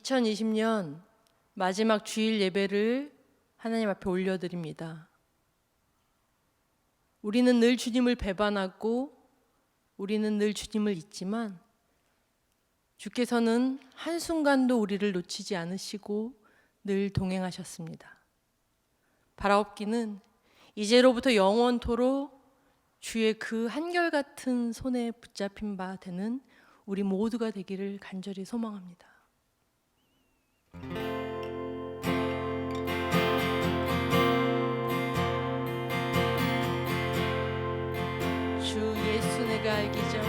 2020년 마지막 주일 예배를 하나님 앞에 올려드립니다. 우리는 늘 주님을 배반하고 우리는 늘 주님을 잊지만 주께서는 한순간도 우리를 놓치지 않으시고 늘 동행하셨습니다. 바라옵기는 이제로부터 영원토록 주의 그 한결같은 손에 붙잡힌 바 되는 우리 모두가 되기를 간절히 소망합니다. 주 예수 내가 알기 전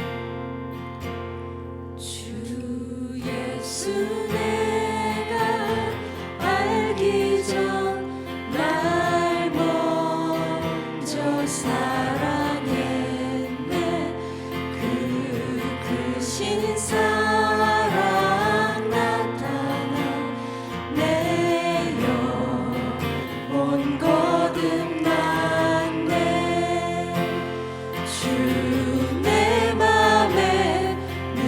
주 예수 내가 알기 전 날 먼저 사랑했네. 그 크신 사랑 나타나 내 영혼 거듭났네. 주 내 맘에 늘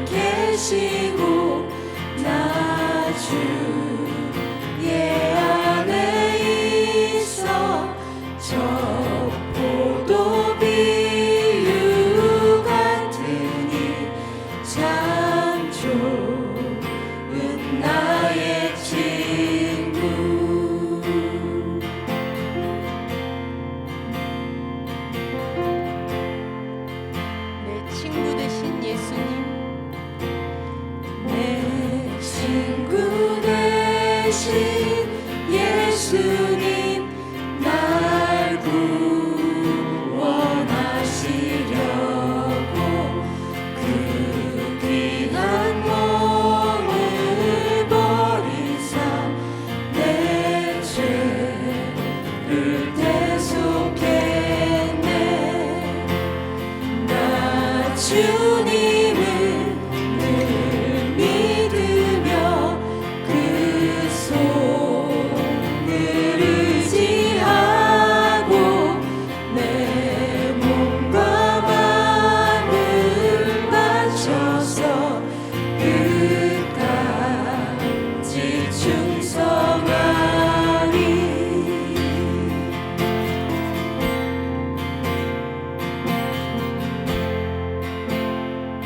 계시고 나 주의 안에 있어 저 포도 비유 같으니 참 좋은 나의 친구. 내 친구 되신 예수님, 내 친구 되신 예수님 날 구원하시려고 그 귀한 몸을 버리사 내 죄를 대속했네. 나 주님을 늘 믿으며 그 손을 의지하고 내 몸과 마음을 바쳐서 끝까지 충성하리.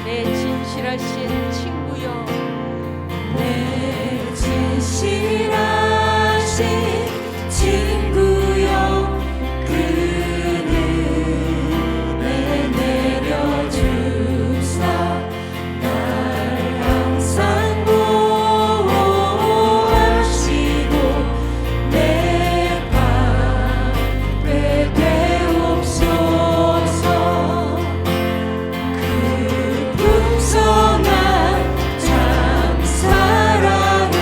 내 진실하신 친구여, 내 진실하신 친구여 그는 내 내려주사 날 항상 보호하시고 내 방패 되옵소서. 그 풍성한 참 사랑을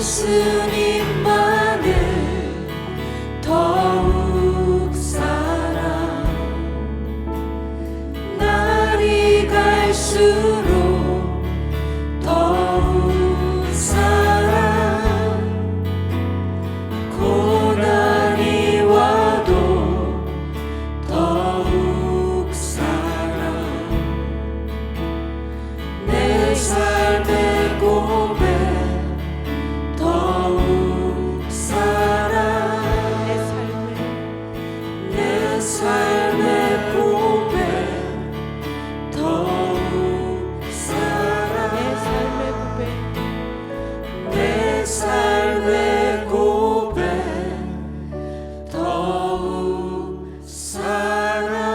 예수님만을 더욱 사랑 날이 갈수록 더욱 사랑 고난이 와도 더욱 사랑 내 삶의 고백 더욱 사랑 내 삶의 고백 더욱 사랑 내 삶의 고백 더욱 사랑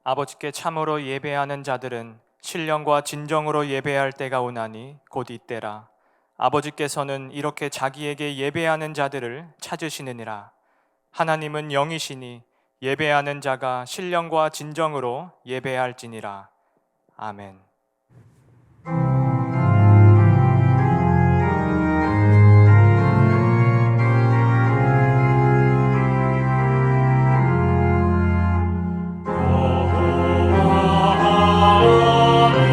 아버지께 참으로 예배하는 자들은 신령과 진정으로 예배할 때가 오나니 곧 이때라. 아버지께서는 이렇게 자기에게 예배하는 자들을 찾으시느니라. 하나님은 영이시니 예배하는 자가 신령과 진정으로 예배할지니라. 아멘. 찬송하네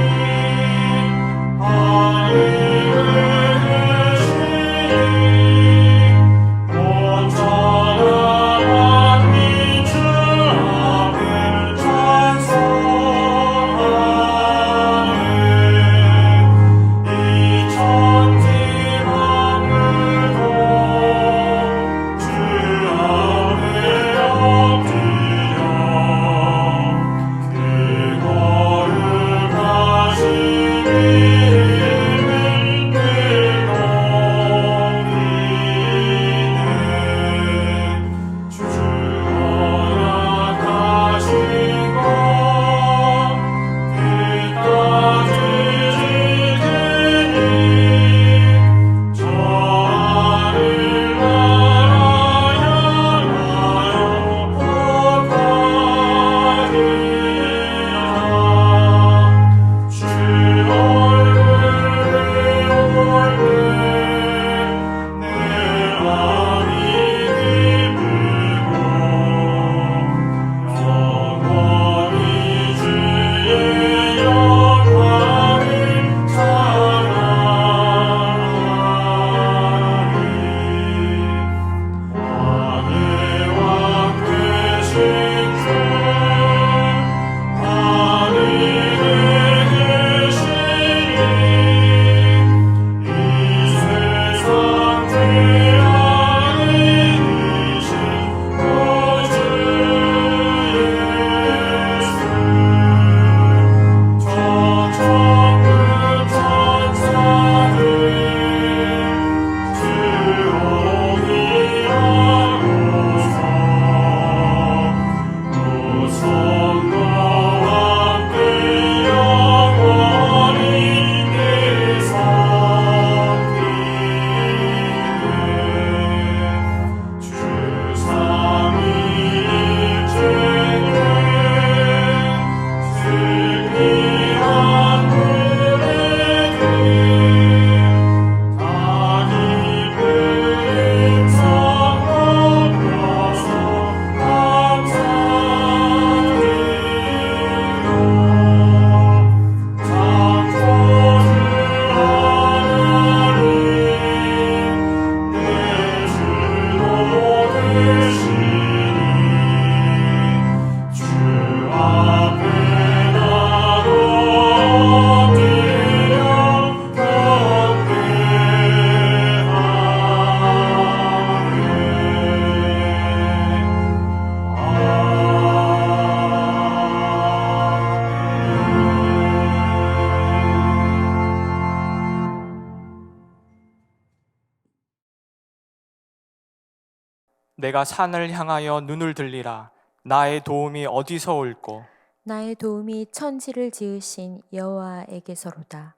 내가 산을 향하여 눈을 들리라. 나의 도움이 어디서 올꼬? 나의 도움이 천지를 지으신 여호와에게서로다.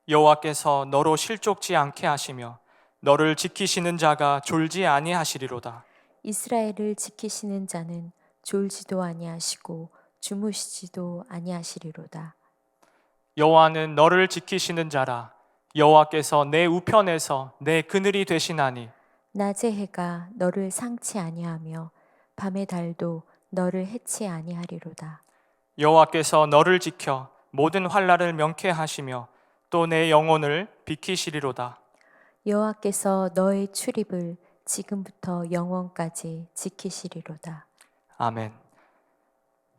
여호와께서 너로 실족지 않게 하시며 너를 지키시는 자가 졸지 아니하시리로다. 이스라엘을 지키시는 자는 졸지도 아니하시고 주무시지도 아니하시리로다. 여호와는 너를 지키시는 자라. 여호와께서 내 우편에서 내 그늘이 되시나니 낮의 해가 너를 상치 아니하며 밤의 달도 너를 해치 아니하리로다. 여호와께서 너를 지켜 모든 환난을 명쾌하시며 또 내 영혼을 비키시리로다. 여호와께서 너의 출입을 지금부터 영원까지 지키시리로다. 아멘.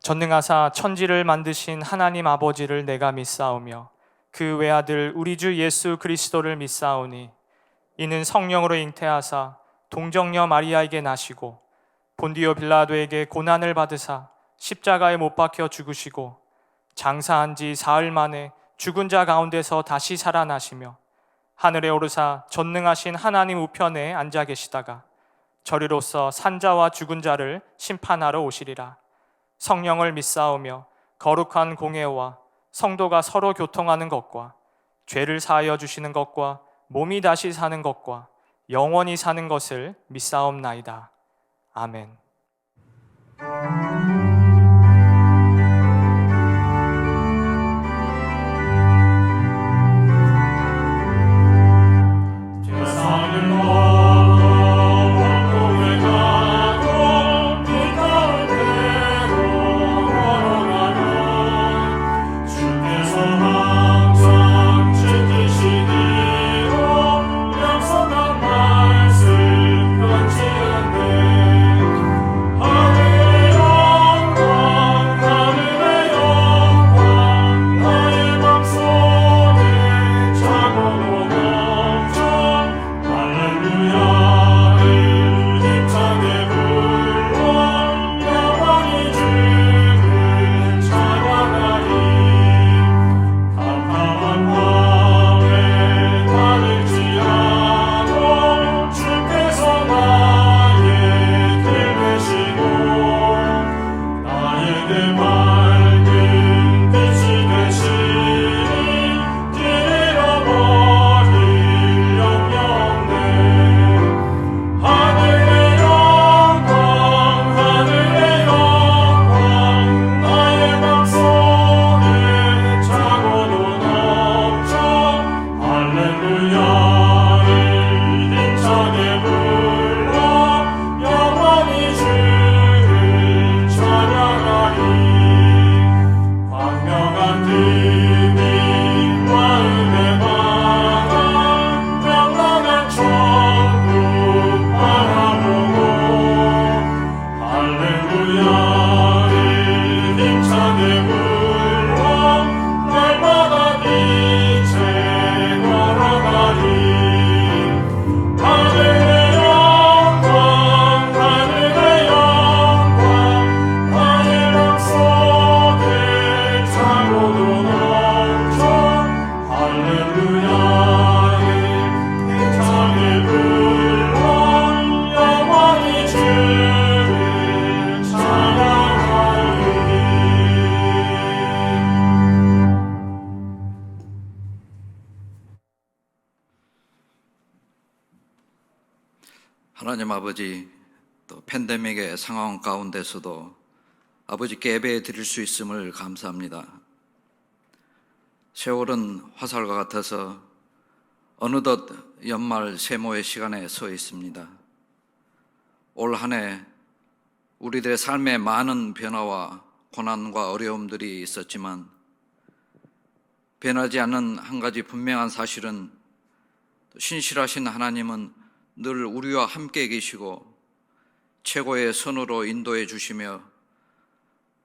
전능하사 천지를 만드신 하나님 아버지를 내가 믿사오며 그 외아들 우리 주 예수 그리스도를 믿사오니 이는 성령으로 잉태하사 동정녀 마리아에게 나시고 본디오 빌라도에게 고난을 받으사 십자가에 못 박혀 죽으시고 장사한 지 사흘 만에 죽은 자 가운데서 다시 살아나시며 하늘에 오르사 전능하신 하나님 우편에 앉아 계시다가 저리로서 산자와 죽은 자를 심판하러 오시리라. 성령을 믿사오며 거룩한 공회와 성도가 서로 교통하는 것과 죄를 사하여 주시는 것과 몸이 다시 사는 것과 영원히 사는 것을 믿사옵나이다. 아멘. 하나님 아버지, 또 팬데믹의 상황 가운데서도 아버지께 예배 드릴 수 있음을 감사합니다. 세월은 화살과 같아서 어느덧 연말 세모의 시간에 서 있습니다. 올 한 해 우리들의 삶에 많은 변화와 고난과 어려움들이 있었지만 변하지 않는 한 가지 분명한 사실은 신실하신 하나님은 늘 우리와 함께 계시고 최고의 선으로 인도해 주시며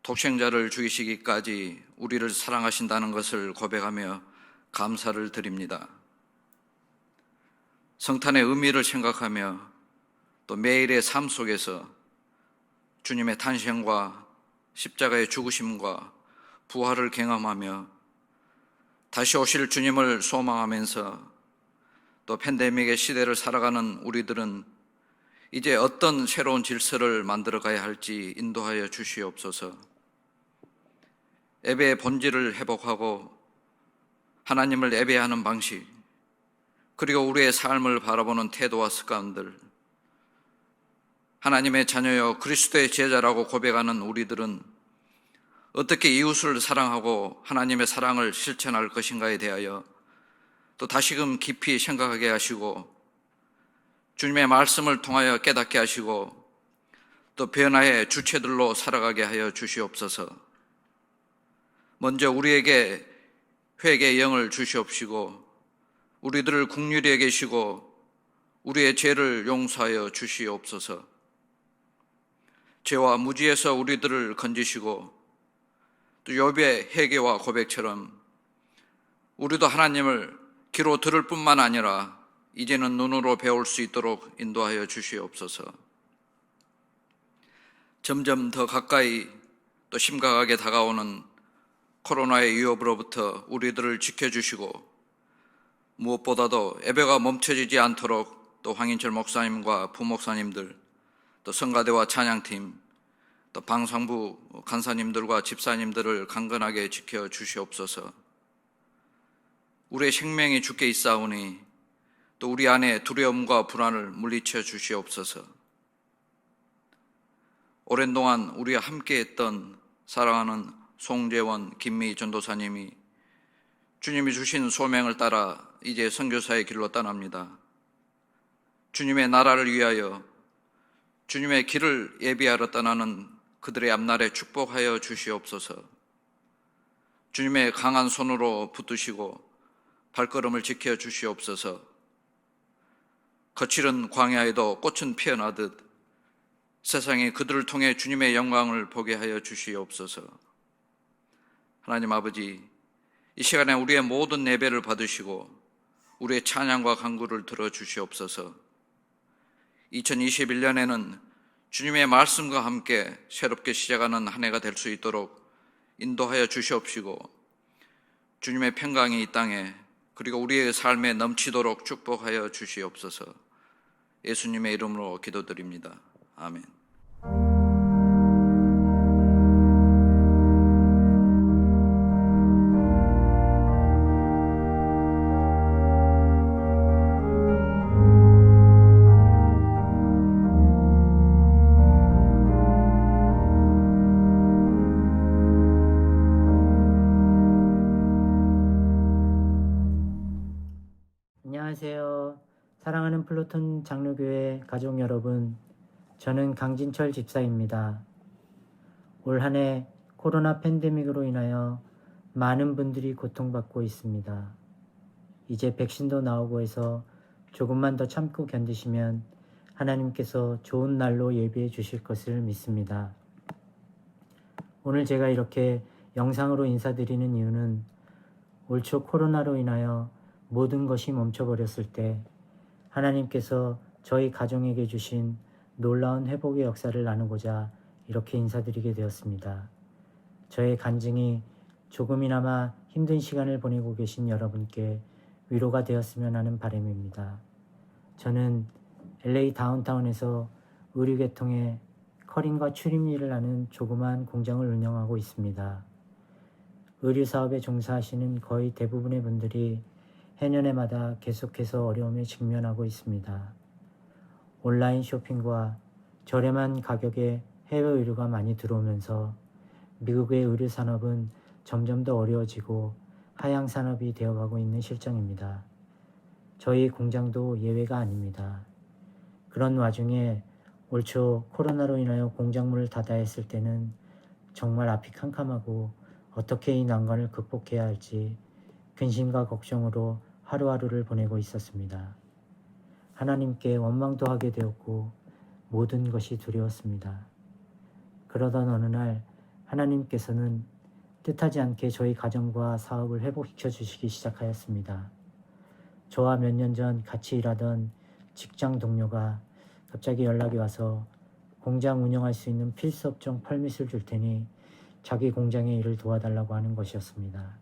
독생자를 죽이시기까지 우리를 사랑하신다는 것을 고백하며 감사를 드립니다. 성탄의 의미를 생각하며 또 매일의 삶 속에서 주님의 탄생과 십자가의 죽으심과 부활을 경험하며 다시 오실 주님을 소망하면서 또 팬데믹의 시대를 살아가는 우리들은 이제 어떤 새로운 질서를 만들어 가야 할지 인도하여 주시옵소서. 예배의 본질을 회복하고 하나님을 예배하는 방식, 그리고 우리의 삶을 바라보는 태도와 습관들, 하나님의 자녀여 그리스도의 제자라고 고백하는 우리들은 어떻게 이웃을 사랑하고 하나님의 사랑을 실천할 것인가에 대하여 또 다시금 깊이 생각하게 하시고 주님의 말씀을 통하여 깨닫게 하시고 또 변화의 주체들로 살아가게 하여 주시옵소서. 먼저 우리에게 회개의 영을 주시옵시고 우리들을 긍휼히 여기시고 우리의 죄를 용서하여 주시옵소서. 죄와 무지에서 우리들을 건지시고 또 욥의 회개와 고백처럼 우리도 하나님을 귀로 들을 뿐만 아니라 이제는 눈으로 배울 수 있도록 인도하여 주시옵소서. 점점 더 가까이 또 심각하게 다가오는 코로나의 위협으로부터 우리들을 지켜주시고 무엇보다도 예배가 멈춰지지 않도록 또 황인철 목사님과 부목사님들 또 성가대와 찬양팀 또 방송부 간사님들과 집사님들을 강건하게 지켜주시옵소서. 우리의 생명이 주께 있사오니 또 우리 안에 두려움과 불안을 물리쳐 주시옵소서. 오랜 동안 우리와 함께했던 사랑하는 송재원, 김미 전도사님이 주님이 주신 소명을 따라 이제 선교사의 길로 떠납니다. 주님의 나라를 위하여 주님의 길을 예비하러 떠나는 그들의 앞날에 축복하여 주시옵소서. 주님의 강한 손으로 붙드시고 발걸음을 지켜 주시옵소서. 거칠은 광야에도 꽃은 피어나듯 세상이 그들을 통해 주님의 영광을 보게 하여 주시옵소서. 하나님 아버지, 이 시간에 우리의 모든 예배를 받으시고 우리의 찬양과 간구를 들어주시옵소서. 2021년에는 주님의 말씀과 함께 새롭게 시작하는 한 해가 될 수 있도록 인도하여 주시옵시고 주님의 평강이 이 땅에 그리고 우리의 삶에 넘치도록 축복하여 주시옵소서. 예수님의 이름으로 기도드립니다. 아멘. 안녕하세요. 사랑하는 플로톤 장로교회 가족 여러분, 저는 강진철 집사입니다. 올 한 해 코로나 팬데믹으로 인하여 많은 분들이 고통받고 있습니다. 이제 백신도 나오고 해서 조금만 더 참고 견디시면 하나님께서 좋은 날로 예비해 주실 것을 믿습니다. 오늘 제가 이렇게 영상으로 인사드리는 이유는 올 초 코로나로 인하여 모든 것이 멈춰버렸을 때 하나님께서 저희 가정에게 주신 놀라운 회복의 역사를 나누고자 이렇게 인사드리게 되었습니다. 저의 간증이 조금이나마 힘든 시간을 보내고 계신 여러분께 위로가 되었으면 하는 바람입니다. 저는 LA 다운타운에서 의류계통의 커링과 추림 일을 하는 조그마한 공장을 운영하고 있습니다. 의류 사업에 종사하시는 거의 대부분의 분들이 해년해마다 계속해서 어려움에 직면하고 있습니다. 온라인 쇼핑과 저렴한 가격의 해외 의류가 많이 들어오면서 미국의 의류 산업은 점점 더 어려워지고 하향 산업이 되어가고 있는 실정입니다. 저희 공장도 예외가 아닙니다. 그런 와중에 올 초 코로나로 인하여 공장문을 닫아야 했을 때는 정말 앞이 캄캄하고 어떻게 이 난관을 극복해야 할지 근심과 걱정으로 하루하루를 보내고 있었습니다. 하나님께 원망도 하게 되었고 모든 것이 두려웠습니다. 그러던 어느 날 하나님께서는 뜻하지 않게 저희 가정과 사업을 회복시켜 주시기 시작하였습니다. 저와 몇 년 전 같이 일하던 직장 동료가 갑자기 연락이 와서 공장 운영할 수 있는 필수 업종 펄밋을 줄 테니 자기 공장의 일을 도와달라고 하는 것이었습니다.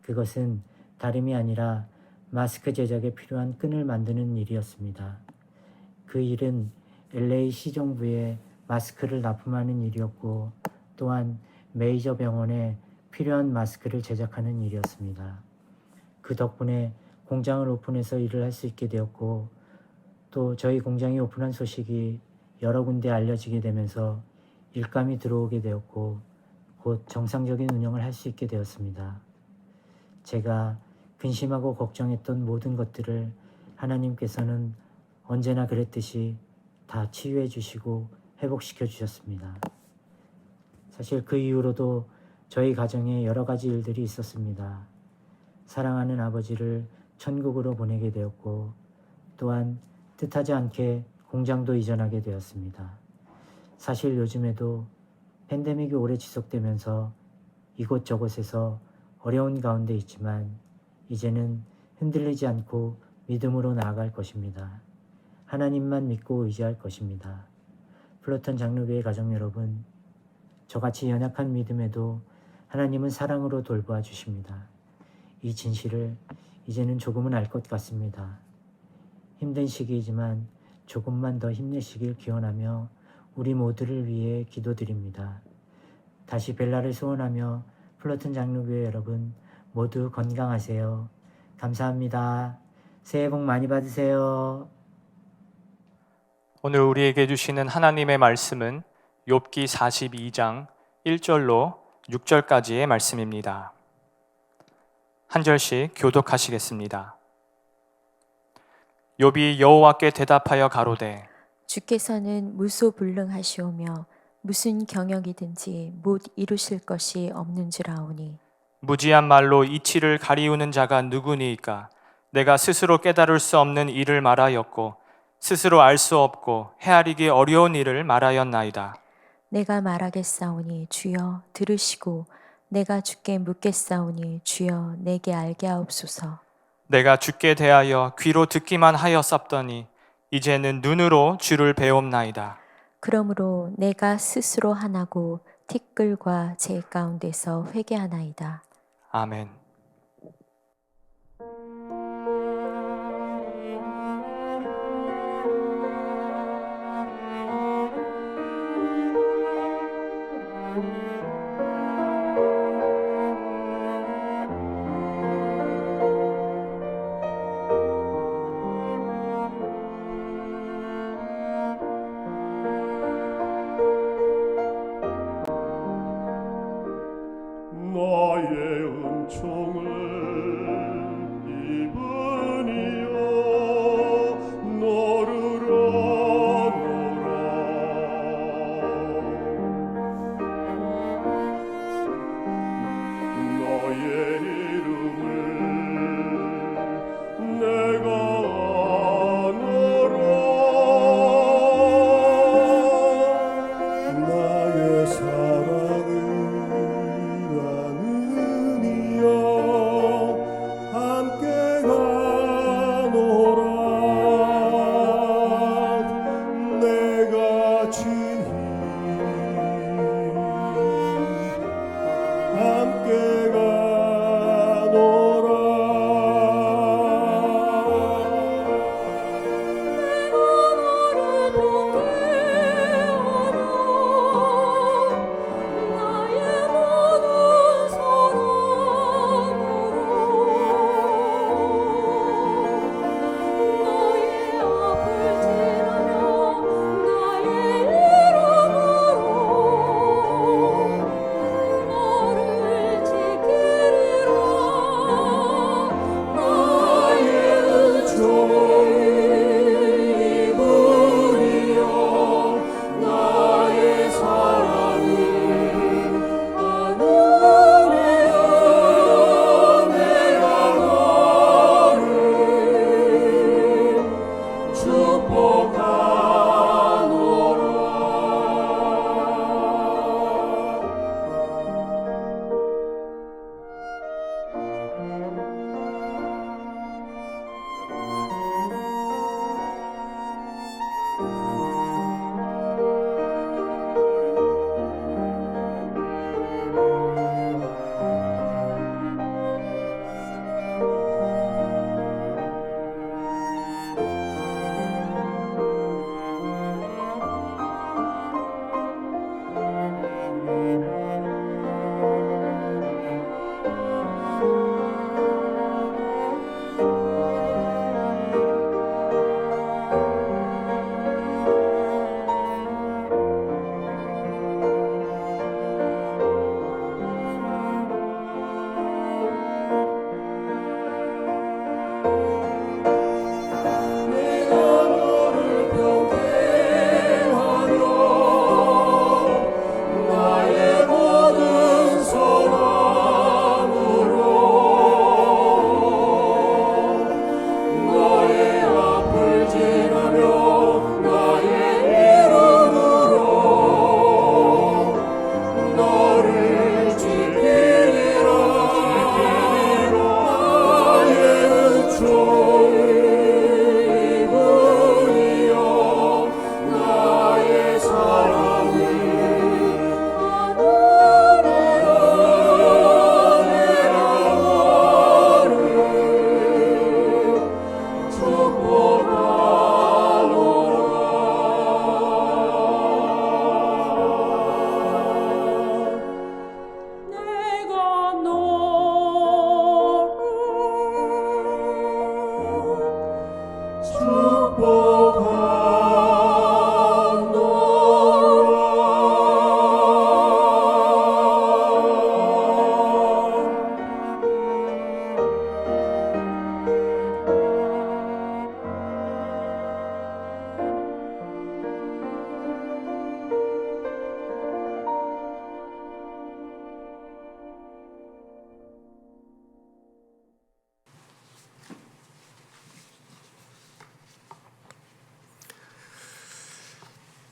그것은 다름이 아니라 마스크 제작에 필요한 끈을 만드는 일이었습니다. 그 일은 LA 시정부에 마스크를 납품하는 일이었고 또한 메이저 병원에 필요한 마스크를 제작하는 일이었습니다. 그 덕분에 공장을 오픈해서 일을 할 수 있게 되었고 또 저희 공장이 오픈한 소식이 여러 군데 알려지게 되면서 일감이 들어오게 되었고 곧 정상적인 운영을 할 수 있게 되었습니다. 제가 근심하고 걱정했던 모든 것들을 하나님께서는 언제나 그랬듯이 다 치유해 주시고 회복시켜 주셨습니다. 사실 그 이후로도 저희 가정에 여러 가지 일들이 있었습니다. 사랑하는 아버지를 천국으로 보내게 되었고 또한 뜻하지 않게 공장도 이전하게 되었습니다. 사실 요즘에도 팬데믹이 오래 지속되면서 이곳저곳에서 어려운 가운데 있지만 이제는 흔들리지 않고 믿음으로 나아갈 것입니다. 하나님만 믿고 의지할 것입니다. 플로턴 장로교회 가족 여러분, 저같이 연약한 믿음에도 하나님은 사랑으로 돌보아 주십니다. 이 진실을 이제는 조금은 알 것 같습니다. 힘든 시기이지만 조금만 더 힘내시길 기원하며 우리 모두를 위해 기도드립니다. 다시 벨라를 소원하며 플로턴 장로교회 여러분 모두 건강하세요. 감사합니다. 새해 복 많이 받으세요. 오늘 우리에게 주시는 하나님의 말씀은 욥기 42장 1절로 6절까지의 말씀입니다. 한 절씩 교독하시겠습니다. 욥이 여호와께 대답하여 가로되 주께서는 무소불능하시오며 무슨 경영이든지 못 이루실 것이 없는 줄 아오니 무지한 말로 이치를 가리우는 자가 누구니이까? 내가 스스로 깨달을 수 없는 일을 말하였고 스스로 알 수 없고 헤아리기 어려운 일을 말하였나이다. 내가 말하겠사오니 주여 들으시고 내가 주께 묻겠사오니 주여 내게 알게 하옵소서. 내가 주께 대하여 귀로 듣기만 하였었더니 이제는 눈으로 주를 배옵나이다. 그러므로 내가 스스로 하나고 티끌과 제 가운데서 회개하나이다. 아멘. 나의 은총을 입으니여 너를 아노라. 너의 이름을 내가 아노라. 나의 사랑을 함께 가노라. 내가 친히 함께 가노라. 나의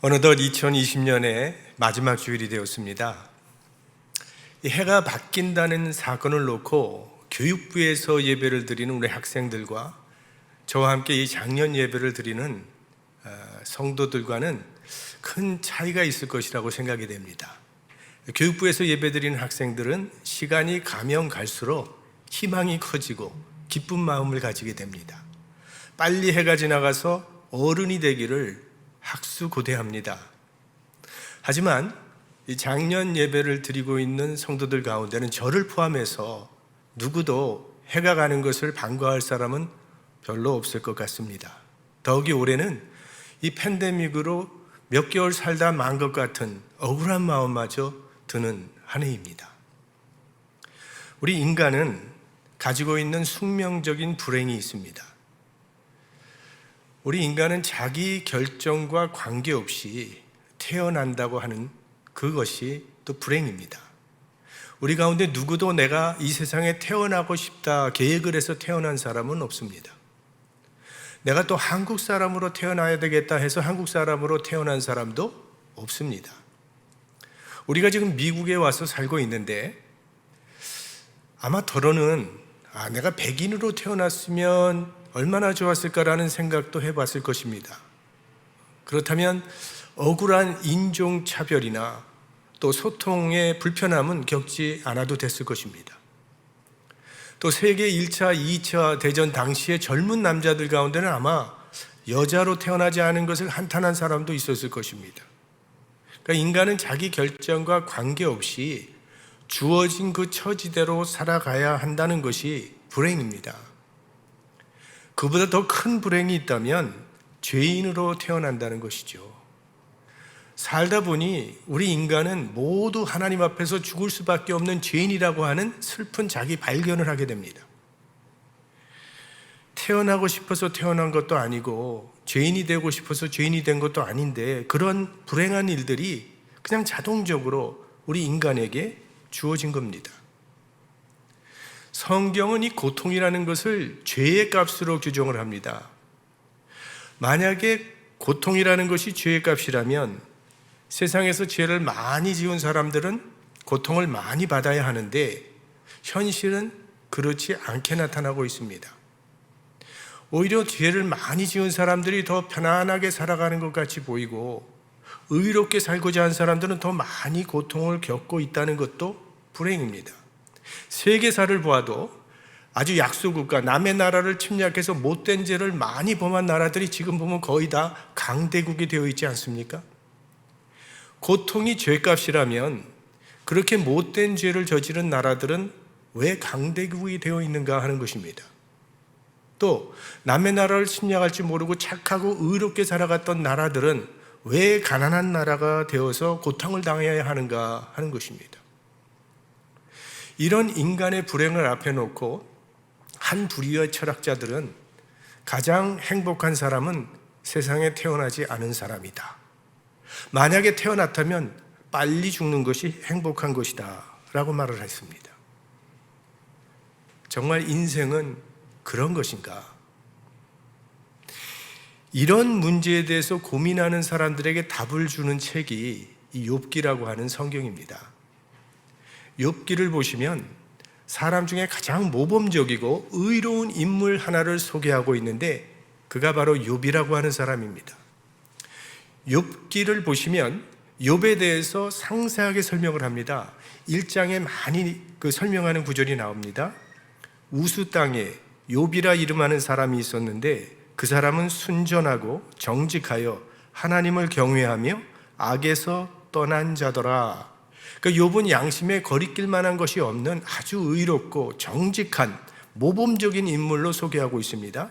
어느덧 2020년의 마지막 주일이 되었습니다. 이 해가 바뀐다는 사건을 놓고 교육부에서 예배를 드리는 우리 학생들과 저와 함께 이 작년 예배를 드리는 성도들과는 큰 차이가 있을 것이라고 생각이 됩니다. 교육부에서 예배 드리는 학생들은 시간이 가면 갈수록 희망이 커지고 기쁜 마음을 가지게 됩니다. 빨리 해가 지나가서 어른이 되기를 학수고대합니다. 하지만 이 작년 예배를 드리고 있는 성도들 가운데는 저를 포함해서 누구도 해가 가는 것을 반가워할 사람은 별로 없을 것 같습니다. 더욱이 올해는 이 팬데믹으로 몇 개월 살다 만 것 같은 억울한 마음마저 드는 한 해입니다. 우리 인간은 가지고 있는 숙명적인 불행이 있습니다. 우리 인간은 자기 결정과 관계없이 태어난다고 하는 그것이 또 불행입니다. 우리 가운데 누구도 내가 이 세상에 태어나고 싶다 계획을 해서 태어난 사람은 없습니다. 내가 또 한국 사람으로 태어나야 되겠다 해서 한국 사람으로 태어난 사람도 없습니다. 우리가 지금 미국에 와서 살고 있는데 아마 더러는 내가 백인으로 태어났으면 얼마나 좋았을까라는 생각도 해봤을 것입니다. 그렇다면 억울한 인종차별이나 또 소통의 불편함은 겪지 않아도 됐을 것입니다. 또 세계 1차, 2차 대전 당시의 젊은 남자들 가운데는 아마 여자로 태어나지 않은 것을 한탄한 사람도 있었을 것입니다. 그러니까 인간은 자기 결정과 관계없이 주어진 그 처지대로 살아가야 한다는 것이 불행입니다. 그보다 더 큰 불행이 있다면 죄인으로 태어난다는 것이죠. 살다 보니 우리 인간은 모두 하나님 앞에서 죽을 수밖에 없는 죄인이라고 하는 슬픈 자기 발견을 하게 됩니다. 태어나고 싶어서 태어난 것도 아니고 죄인이 되고 싶어서 죄인이 된 것도 아닌데 그런 불행한 일들이 그냥 자동적으로 우리 인간에게 주어진 겁니다. 성경은 이 고통이라는 것을 죄의 값으로 규정을 합니다. 만약에 고통이라는 것이 죄의 값이라면 세상에서 죄를 많이 지은 사람들은 고통을 많이 받아야 하는데 현실은 그렇지 않게 나타나고 있습니다. 오히려 죄를 많이 지은 사람들이 더 편안하게 살아가는 것 같이 보이고 의롭게 살고자 하는 사람들은 더 많이 고통을 겪고 있다는 것도 불행입니다. 세계사를 보아도 아주 약소국가, 남의 나라를 침략해서 못된 죄를 많이 범한 나라들이 지금 보면 거의 다 강대국이 되어 있지 않습니까? 고통이 죄값이라면 그렇게 못된 죄를 저지른 나라들은 왜 강대국이 되어 있는가 하는 것입니다. 또 남의 나라를 침략할지 모르고 착하고 의롭게 살아갔던 나라들은 왜 가난한 나라가 되어서 고통을 당해야 하는가 하는 것입니다. 이런 인간의 불행을 앞에 놓고 한 부류의 철학자들은 가장 행복한 사람은 세상에 태어나지 않은 사람이다. 만약에 태어났다면 빨리 죽는 것이 행복한 것이다 라고 말을 했습니다. 정말 인생은 그런 것인가? 이런 문제에 대해서 고민하는 사람들에게 답을 주는 책이 이 욥기라고 하는 성경입니다. 욥기를 보시면 사람 중에 가장 모범적이고 의로운 인물 하나를 소개하고 있는데 그가 바로 욥이라고 하는 사람입니다. 욥기를 보시면 욥에 대해서 상세하게 설명을 합니다. 1장에 많이 설명하는 구절이 나옵니다. 우수 땅에 욥이라 이름하는 사람이 있었는데 그 사람은 순전하고 정직하여 하나님을 경외하며 악에서 떠난 자더라. 그러니까 욥은 양심에 거리낄 만한 것이 없는 아주 의롭고 정직한 모범적인 인물로 소개하고 있습니다.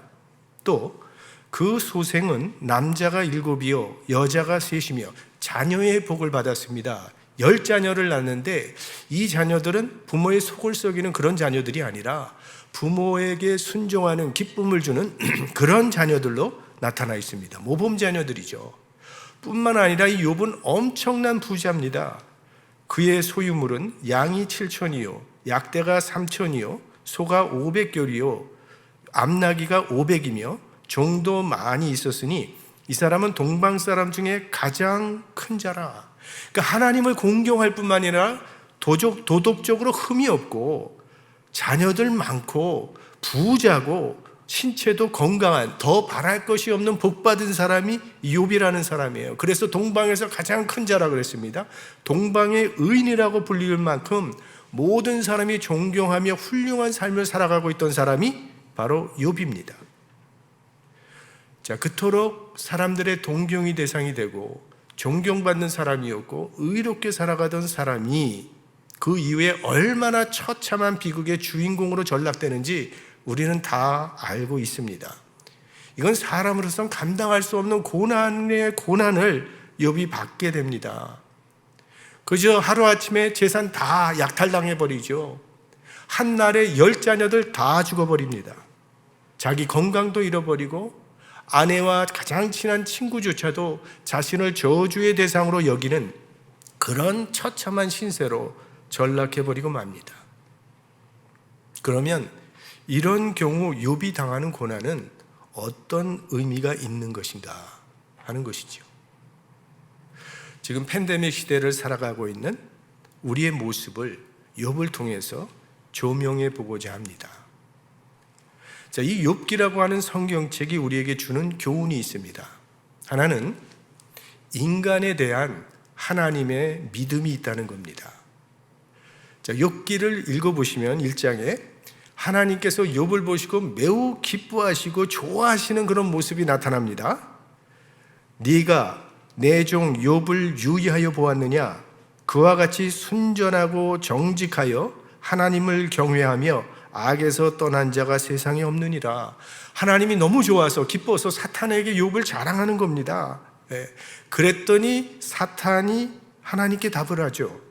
또 그 소생은 남자가 7이요 여자가 3이며 자녀의 복을 받았습니다. 10자녀를 낳는데 이 자녀들은 부모의 속을 썩이는 그런 자녀들이 아니라 부모에게 순종하는 기쁨을 주는 그런 자녀들로 나타나 있습니다. 모범 자녀들이죠. 뿐만 아니라 이 욥은 엄청난 부자입니다. 그의 소유물은 양이 7,000이요 약대가 3,000이요 소가 500결이요 암나귀가 500이며 종도 많이 있었으니 이 사람은 동방 사람 중에 가장 큰 자라. 그러니까 하나님을 공경할 뿐만 아니라 도덕적으로 흠이 없고 자녀들 많고 부자고 신체도 건강한, 더 바랄 것이 없는 복받은 사람이 욥이라는 사람이에요. 그래서 동방에서 가장 큰 자라 그랬습니다. 동방의 의인이라고 불릴 만큼 모든 사람이 존경하며 훌륭한 삶을 살아가고 있던 사람이 바로 욥입니다. 자, 그토록 사람들의 동경의 대상이 되고 존경받는 사람이었고 의롭게 살아가던 사람이 그 이후에 얼마나 처참한 비극의 주인공으로 전락되는지 우리는 다 알고 있습니다. 이건 사람으로서는 감당할 수 없는 고난의 고난을 욥이 받게 됩니다. 그저 하루아침에 재산 다 약탈당해버리죠. 한날에 10자녀들 다 죽어버립니다. 자기 건강도 잃어버리고 아내와 가장 친한 친구조차도 자신을 저주의 대상으로 여기는 그런 처참한 신세로 전락해버리고 맙니다. 그러면 이런 경우 욥이 당하는 고난은 어떤 의미가 있는 것인가 하는 것이죠. 지금 팬데믹 시대를 살아가고 있는 우리의 모습을 욥을 통해서 조명해 보고자 합니다. 자, 이 욥기라고 하는 성경책이 우리에게 주는 교훈이 있습니다. 하나는 인간에 대한 하나님의 믿음이 있다는 겁니다. 자, 욥기를 읽어보시면 1장에 하나님께서 욥을 보시고 매우 기뻐하시고 좋아하시는 그런 모습이 나타납니다. 네가 내 종 욥을 유의하여 보았느냐? 그와 같이 순전하고 정직하여 하나님을 경외하며 악에서 떠난 자가 세상에 없느니라. 하나님이 너무 좋아서 기뻐서 사탄에게 욥을 자랑하는 겁니다. 그랬더니 사탄이 하나님께 답을 하죠.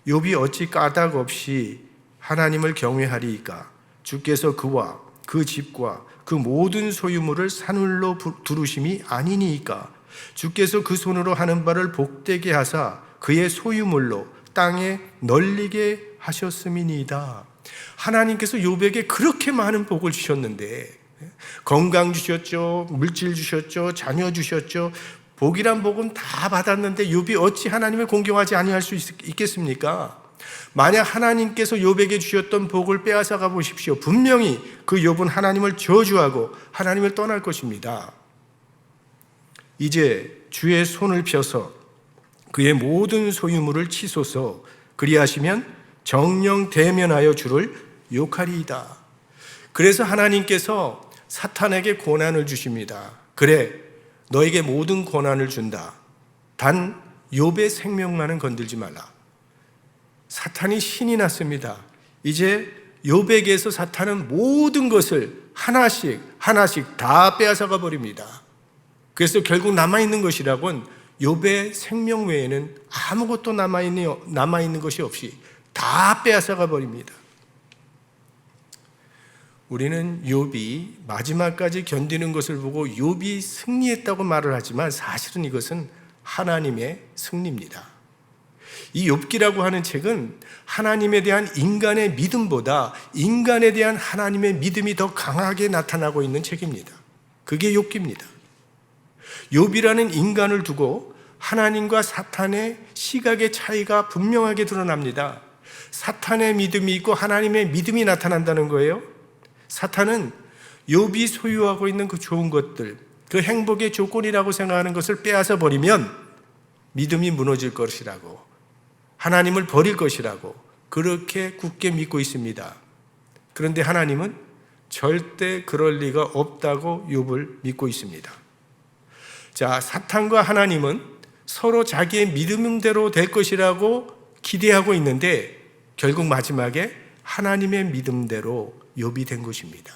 욥이 어찌 까닭 없이 하나님을 경외하리이까? 주께서 그와 그 집과 그 모든 소유물을 산울로 두르심이 아니니이까? 주께서 그 손으로 하는 바를 복되게 하사 그의 소유물로 땅에 널리게 하셨음이니이다. 하나님께서 욥에게 그렇게 많은 복을 주셨는데, 건강 주셨죠, 물질 주셨죠, 자녀 주셨죠. 복이란 복은 다 받았는데 욥이 어찌 하나님을 공경하지 아니할 수 있겠습니까? 만약 하나님께서 욥에게 주셨던 복을 빼앗아가 보십시오. 분명히 그 욥은 하나님을 저주하고 하나님을 떠날 것입니다. 이제 주의 손을 펴서 그의 모든 소유물을 치소서. 그리하시면 정령 대면하여 주를 욕하리이다. 그래서 하나님께서 사탄에게 고난을 주십니다. 그래, 너에게 모든 고난을 준다. 단 욥의 생명만은 건들지 말라. 사탄이 신이 났습니다. 이제 욥에게서 사탄은 모든 것을 하나씩 다 빼앗아가 버립니다. 그래서 결국 남아있는 것이라곤 욥의 생명 외에는 아무것도 남아있는 것이 없이 다 빼앗아가 버립니다. 우리는 욥이 마지막까지 견디는 것을 보고 욥이 승리했다고 말을 하지만 사실은 이것은 하나님의 승리입니다. 이 욥기라고 하는 책은 하나님에 대한 인간의 믿음보다 인간에 대한 하나님의 믿음이 더 강하게 나타나고 있는 책입니다. 그게 욥기입니다. 욥이라는 인간을 두고 하나님과 사탄의 시각의 차이가 분명하게 드러납니다. 사탄의 믿음이 있고 하나님의 믿음이 나타난다는 거예요. 사탄은 욥이 소유하고 있는 그 좋은 것들, 그 행복의 조건이라고 생각하는 것을 빼앗아 버리면 믿음이 무너질 것이라고, 하나님을 버릴 것이라고 그렇게 굳게 믿고 있습니다. 그런데 하나님은 절대 그럴 리가 없다고 욥을 믿고 있습니다. 자, 사탄과 하나님은 서로 자기의 믿음대로 될 것이라고 기대하고 있는데 결국 마지막에 하나님의 믿음대로 욥이 된 것입니다.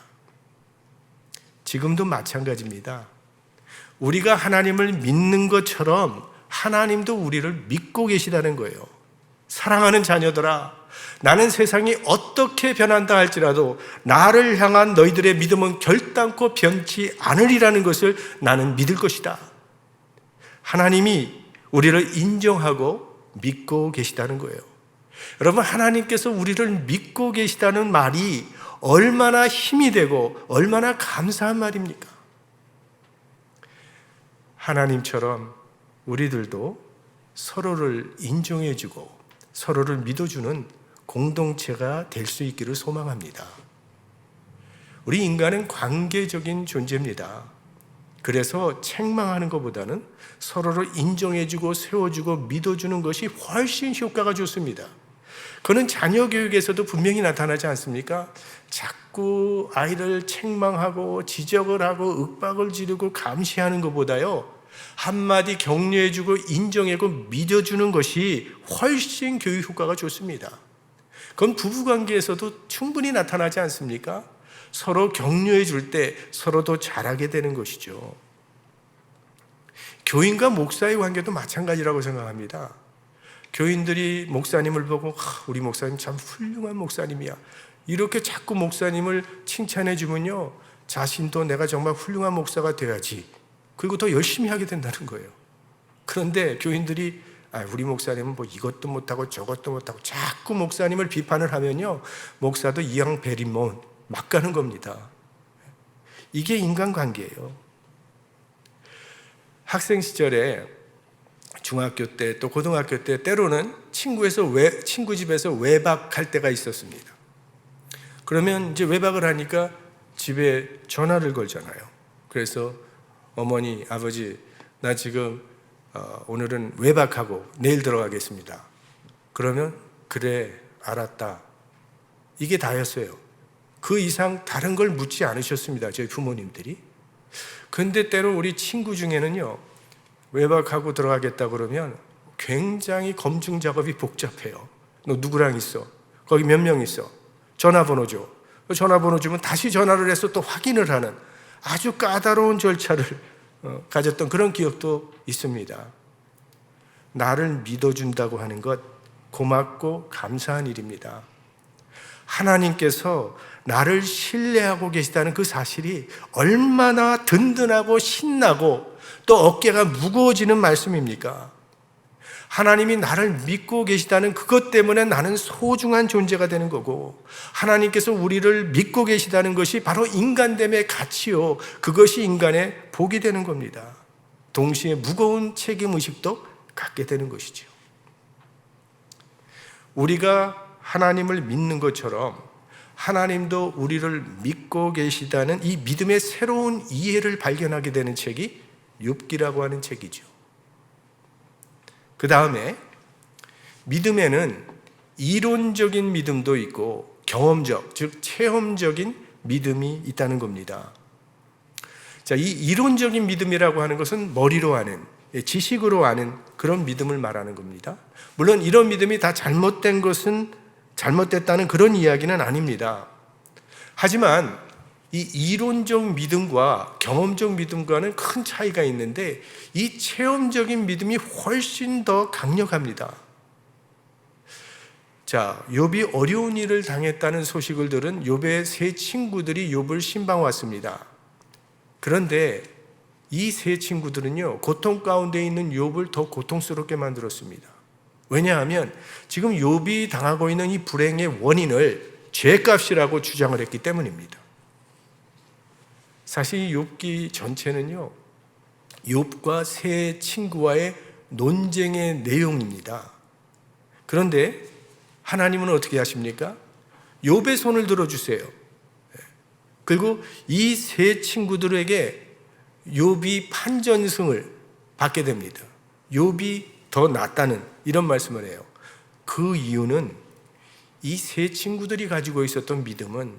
지금도 마찬가지입니다. 우리가 하나님을 믿는 것처럼 하나님도 우리를 믿고 계시다는 거예요. 사랑하는 자녀들아, 나는 세상이 어떻게 변한다 할지라도 나를 향한 너희들의 믿음은 결단코 변치 않으리라는 것을 나는 믿을 것이다. 하나님이 우리를 인정하고 믿고 계시다는 거예요. 여러분, 하나님께서 우리를 믿고 계시다는 말이 얼마나 힘이 되고 얼마나 감사한 말입니까? 하나님처럼 우리들도 서로를 인정해주고 서로를 믿어주는 공동체가 될 수 있기를 소망합니다. 우리 인간은 관계적인 존재입니다. 그래서 책망하는 것보다는 서로를 인정해주고 세워주고 믿어주는 것이 훨씬 효과가 좋습니다. 그는 자녀 교육에서도 분명히 나타나지 않습니까? 자꾸 아이를 책망하고 지적을 하고 윽박을 지르고 감시하는 것보다요, 한마디 격려해주고 인정하고 믿어주는 것이 훨씬 교육 효과가 좋습니다. 그건 부부관계에서도 충분히 나타나지 않습니까? 서로 격려해 줄 때 서로 더 잘하게 되는 것이죠. 교인과 목사의 관계도 마찬가지라고 생각합니다. 교인들이 목사님을 보고 우리 목사님 참 훌륭한 목사님이야, 이렇게 자꾸 목사님을 칭찬해 주면요, 자신도 내가 정말 훌륭한 목사가 돼야지, 그리고 더 열심히 하게 된다는 거예요. 그런데 교인들이 우리 목사님은 뭐 이것도 못하고 저것도 못하고 자꾸 목사님을 비판을 하면요, 목사도 이왕 베리몬 막 가는 겁니다. 이게 인간관계예요. 학생 시절에 중학교 때 또 고등학교 때 때로는 친구 집에서 외박할 때가 있었습니다. 그러면 이제 외박을 하니까 집에 전화를 걸잖아요. 그래서 어머니, 아버지, 나 지금 오늘은 외박하고 내일 들어가겠습니다. 그러면 그래, 알았다, 이게 다였어요. 그 이상 다른 걸 묻지 않으셨습니다, 저희 부모님들이. 근데 때로 우리 친구 중에는요, 외박하고 들어가겠다 그러면 굉장히 검증 작업이 복잡해요. 너 누구랑 있어? 거기 몇 명 있어? 전화번호 줘. 전화번호 주면 다시 전화를 해서 또 확인을 하는 아주 까다로운 절차를 가졌던 그런 기억도 있습니다. 나를 믿어준다고 하는 것, 고맙고 감사한 일입니다. 하나님께서 나를 신뢰하고 계시다는 그 사실이 얼마나 든든하고 신나고 또 어깨가 무거워지는 말씀입니까? 하나님이 나를 믿고 계시다는 그것 때문에 나는 소중한 존재가 되는 거고, 하나님께서 우리를 믿고 계시다는 것이 바로 인간됨의 가치요, 그것이 인간의 복이 되는 겁니다. 동시에 무거운 책임의식도 갖게 되는 것이죠. 우리가 하나님을 믿는 것처럼 하나님도 우리를 믿고 계시다는 이 믿음의 새로운 이해를 발견하게 되는 책이 욥기라고 하는 책이죠. 그 다음에 믿음에는 이론적인 믿음도 있고 경험적, 즉 체험적인 믿음이 있다는 겁니다. 자, 이 이론적인 믿음이라고 하는 것은 머리로 아는, 지식으로 아는 그런 믿음을 말하는 겁니다. 물론 이런 믿음이 다 잘못됐다는 그런 이야기는 아닙니다. 하지만 이 이론적 믿음과 경험적 믿음과는 큰 차이가 있는데, 이 체험적인 믿음이 훨씬 더 강력합니다. 자, 욥이 어려운 일을 당했다는 소식을 들은 욥의 세 친구들이 욥을 신방 왔습니다. 그런데 이 세 친구들은요, 고통 가운데 있는 욥을 더 고통스럽게 만들었습니다. 왜냐하면 지금 욥이 당하고 있는 이 불행의 원인을 죄값이라고 주장을 했기 때문입니다. 사실 이 욥기 전체는요, 욥과 세 친구와의 논쟁의 내용입니다. 그런데 하나님은 어떻게 하십니까? 욥의 손을 들어주세요. 그리고 이 세 친구들에게 욥이 판전승을 받게 됩니다. 욥이 더 낫다는 이런 말씀을 해요. 그 이유는 이 세 친구들이 가지고 있었던 믿음은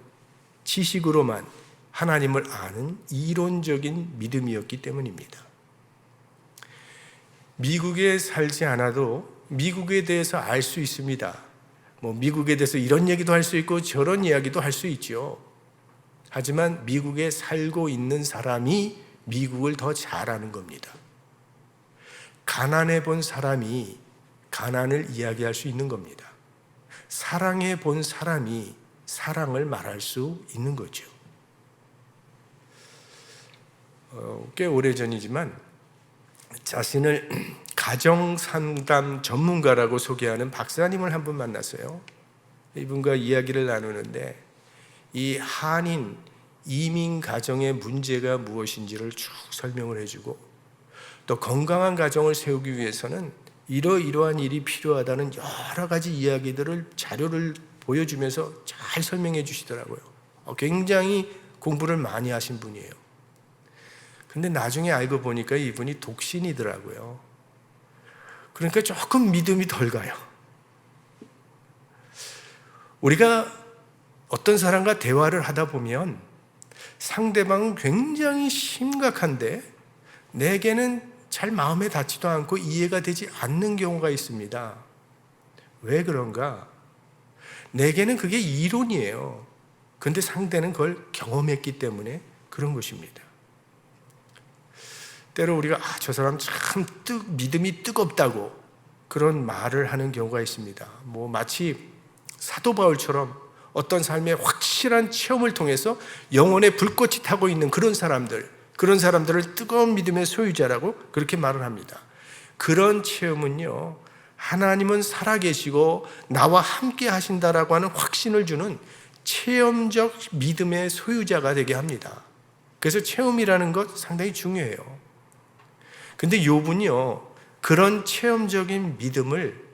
지식으로만 하나님을 아는 이론적인 믿음이었기 때문입니다. 미국에 살지 않아도 미국에 대해서 알 수 있습니다. 미국에 대해서 이런 얘기도 할 수 있고 저런 이야기도 할 수 있죠. 하지만 미국에 살고 있는 사람이 미국을 더 잘 아는 겁니다. 가난해 본 사람이 가난을 이야기할 수 있는 겁니다. 사랑해 본 사람이 사랑을 말할 수 있는 거죠. 꽤 오래전이지만 자신을 가정상담 전문가라고 소개하는 박사님을 한 분 만났어요. 이분과 이야기를 나누는데 이 한인 이민 가정의 문제가 무엇인지를 쭉 설명을 해주고, 또 건강한 가정을 세우기 위해서는 이러이러한 일이 필요하다는 여러 가지 이야기들을 자료를 보여주면서 잘 설명해 주시더라고요. 굉장히 공부를 많이 하신 분이에요. 근데 나중에 알고 보니까 이분이 독신이더라고요. 그러니까 조금 믿음이 덜 가요. 우리가 어떤 사람과 대화를 하다 보면 상대방은 굉장히 심각한데 내게는 잘 마음에 닿지도 않고 이해가 되지 않는 경우가 있습니다. 왜 그런가? 내게는 그게 이론이에요. 근데 상대는 그걸 경험했기 때문에 그런 것입니다. 때로 우리가 저 사람 참 믿음이 뜨겁다고 그런 말을 하는 경우가 있습니다. 마치 사도 바울처럼 어떤 삶의 확실한 체험을 통해서 영혼의 불꽃이 타고 있는 그런 사람들을 뜨거운 믿음의 소유자라고 그렇게 말을 합니다. 그런 체험은요, 하나님은 살아계시고 나와 함께 하신다라고 하는 확신을 주는 체험적 믿음의 소유자가 되게 합니다. 그래서 체험이라는 것 상당히 중요해요. 근데 욥은요, 그런 체험적인 믿음을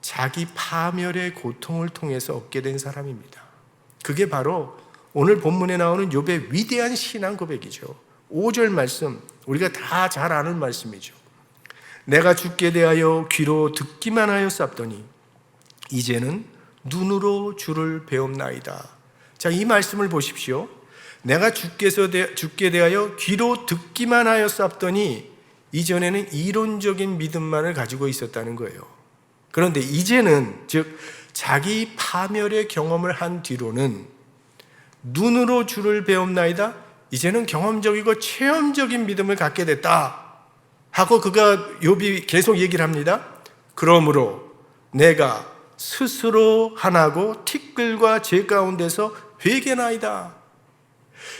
자기 파멸의 고통을 통해서 얻게 된 사람입니다. 그게 바로 오늘 본문에 나오는 욥의 위대한 신앙 고백이죠. 5절 말씀, 우리가 다 잘 아는 말씀이죠. 내가 주께 대하여 귀로 듣기만 하였사오니 이제는 눈으로 주를 배움나이다. 자, 이 말씀을 보십시오. 내가 주께 대하여 귀로 듣기만 하였사오니 이전에는 이론적인 믿음만을 가지고 있었다는 거예요. 그런데 이제는, 즉 자기 파멸의 경험을 한 뒤로는 눈으로 주를 배움나이다. 이제는 경험적이고 체험적인 믿음을 갖게 됐다 하고 욥이 계속 얘기를 합니다. 그러므로 내가 스스로 하나고 티끌과 제 가운데서 회개나이다.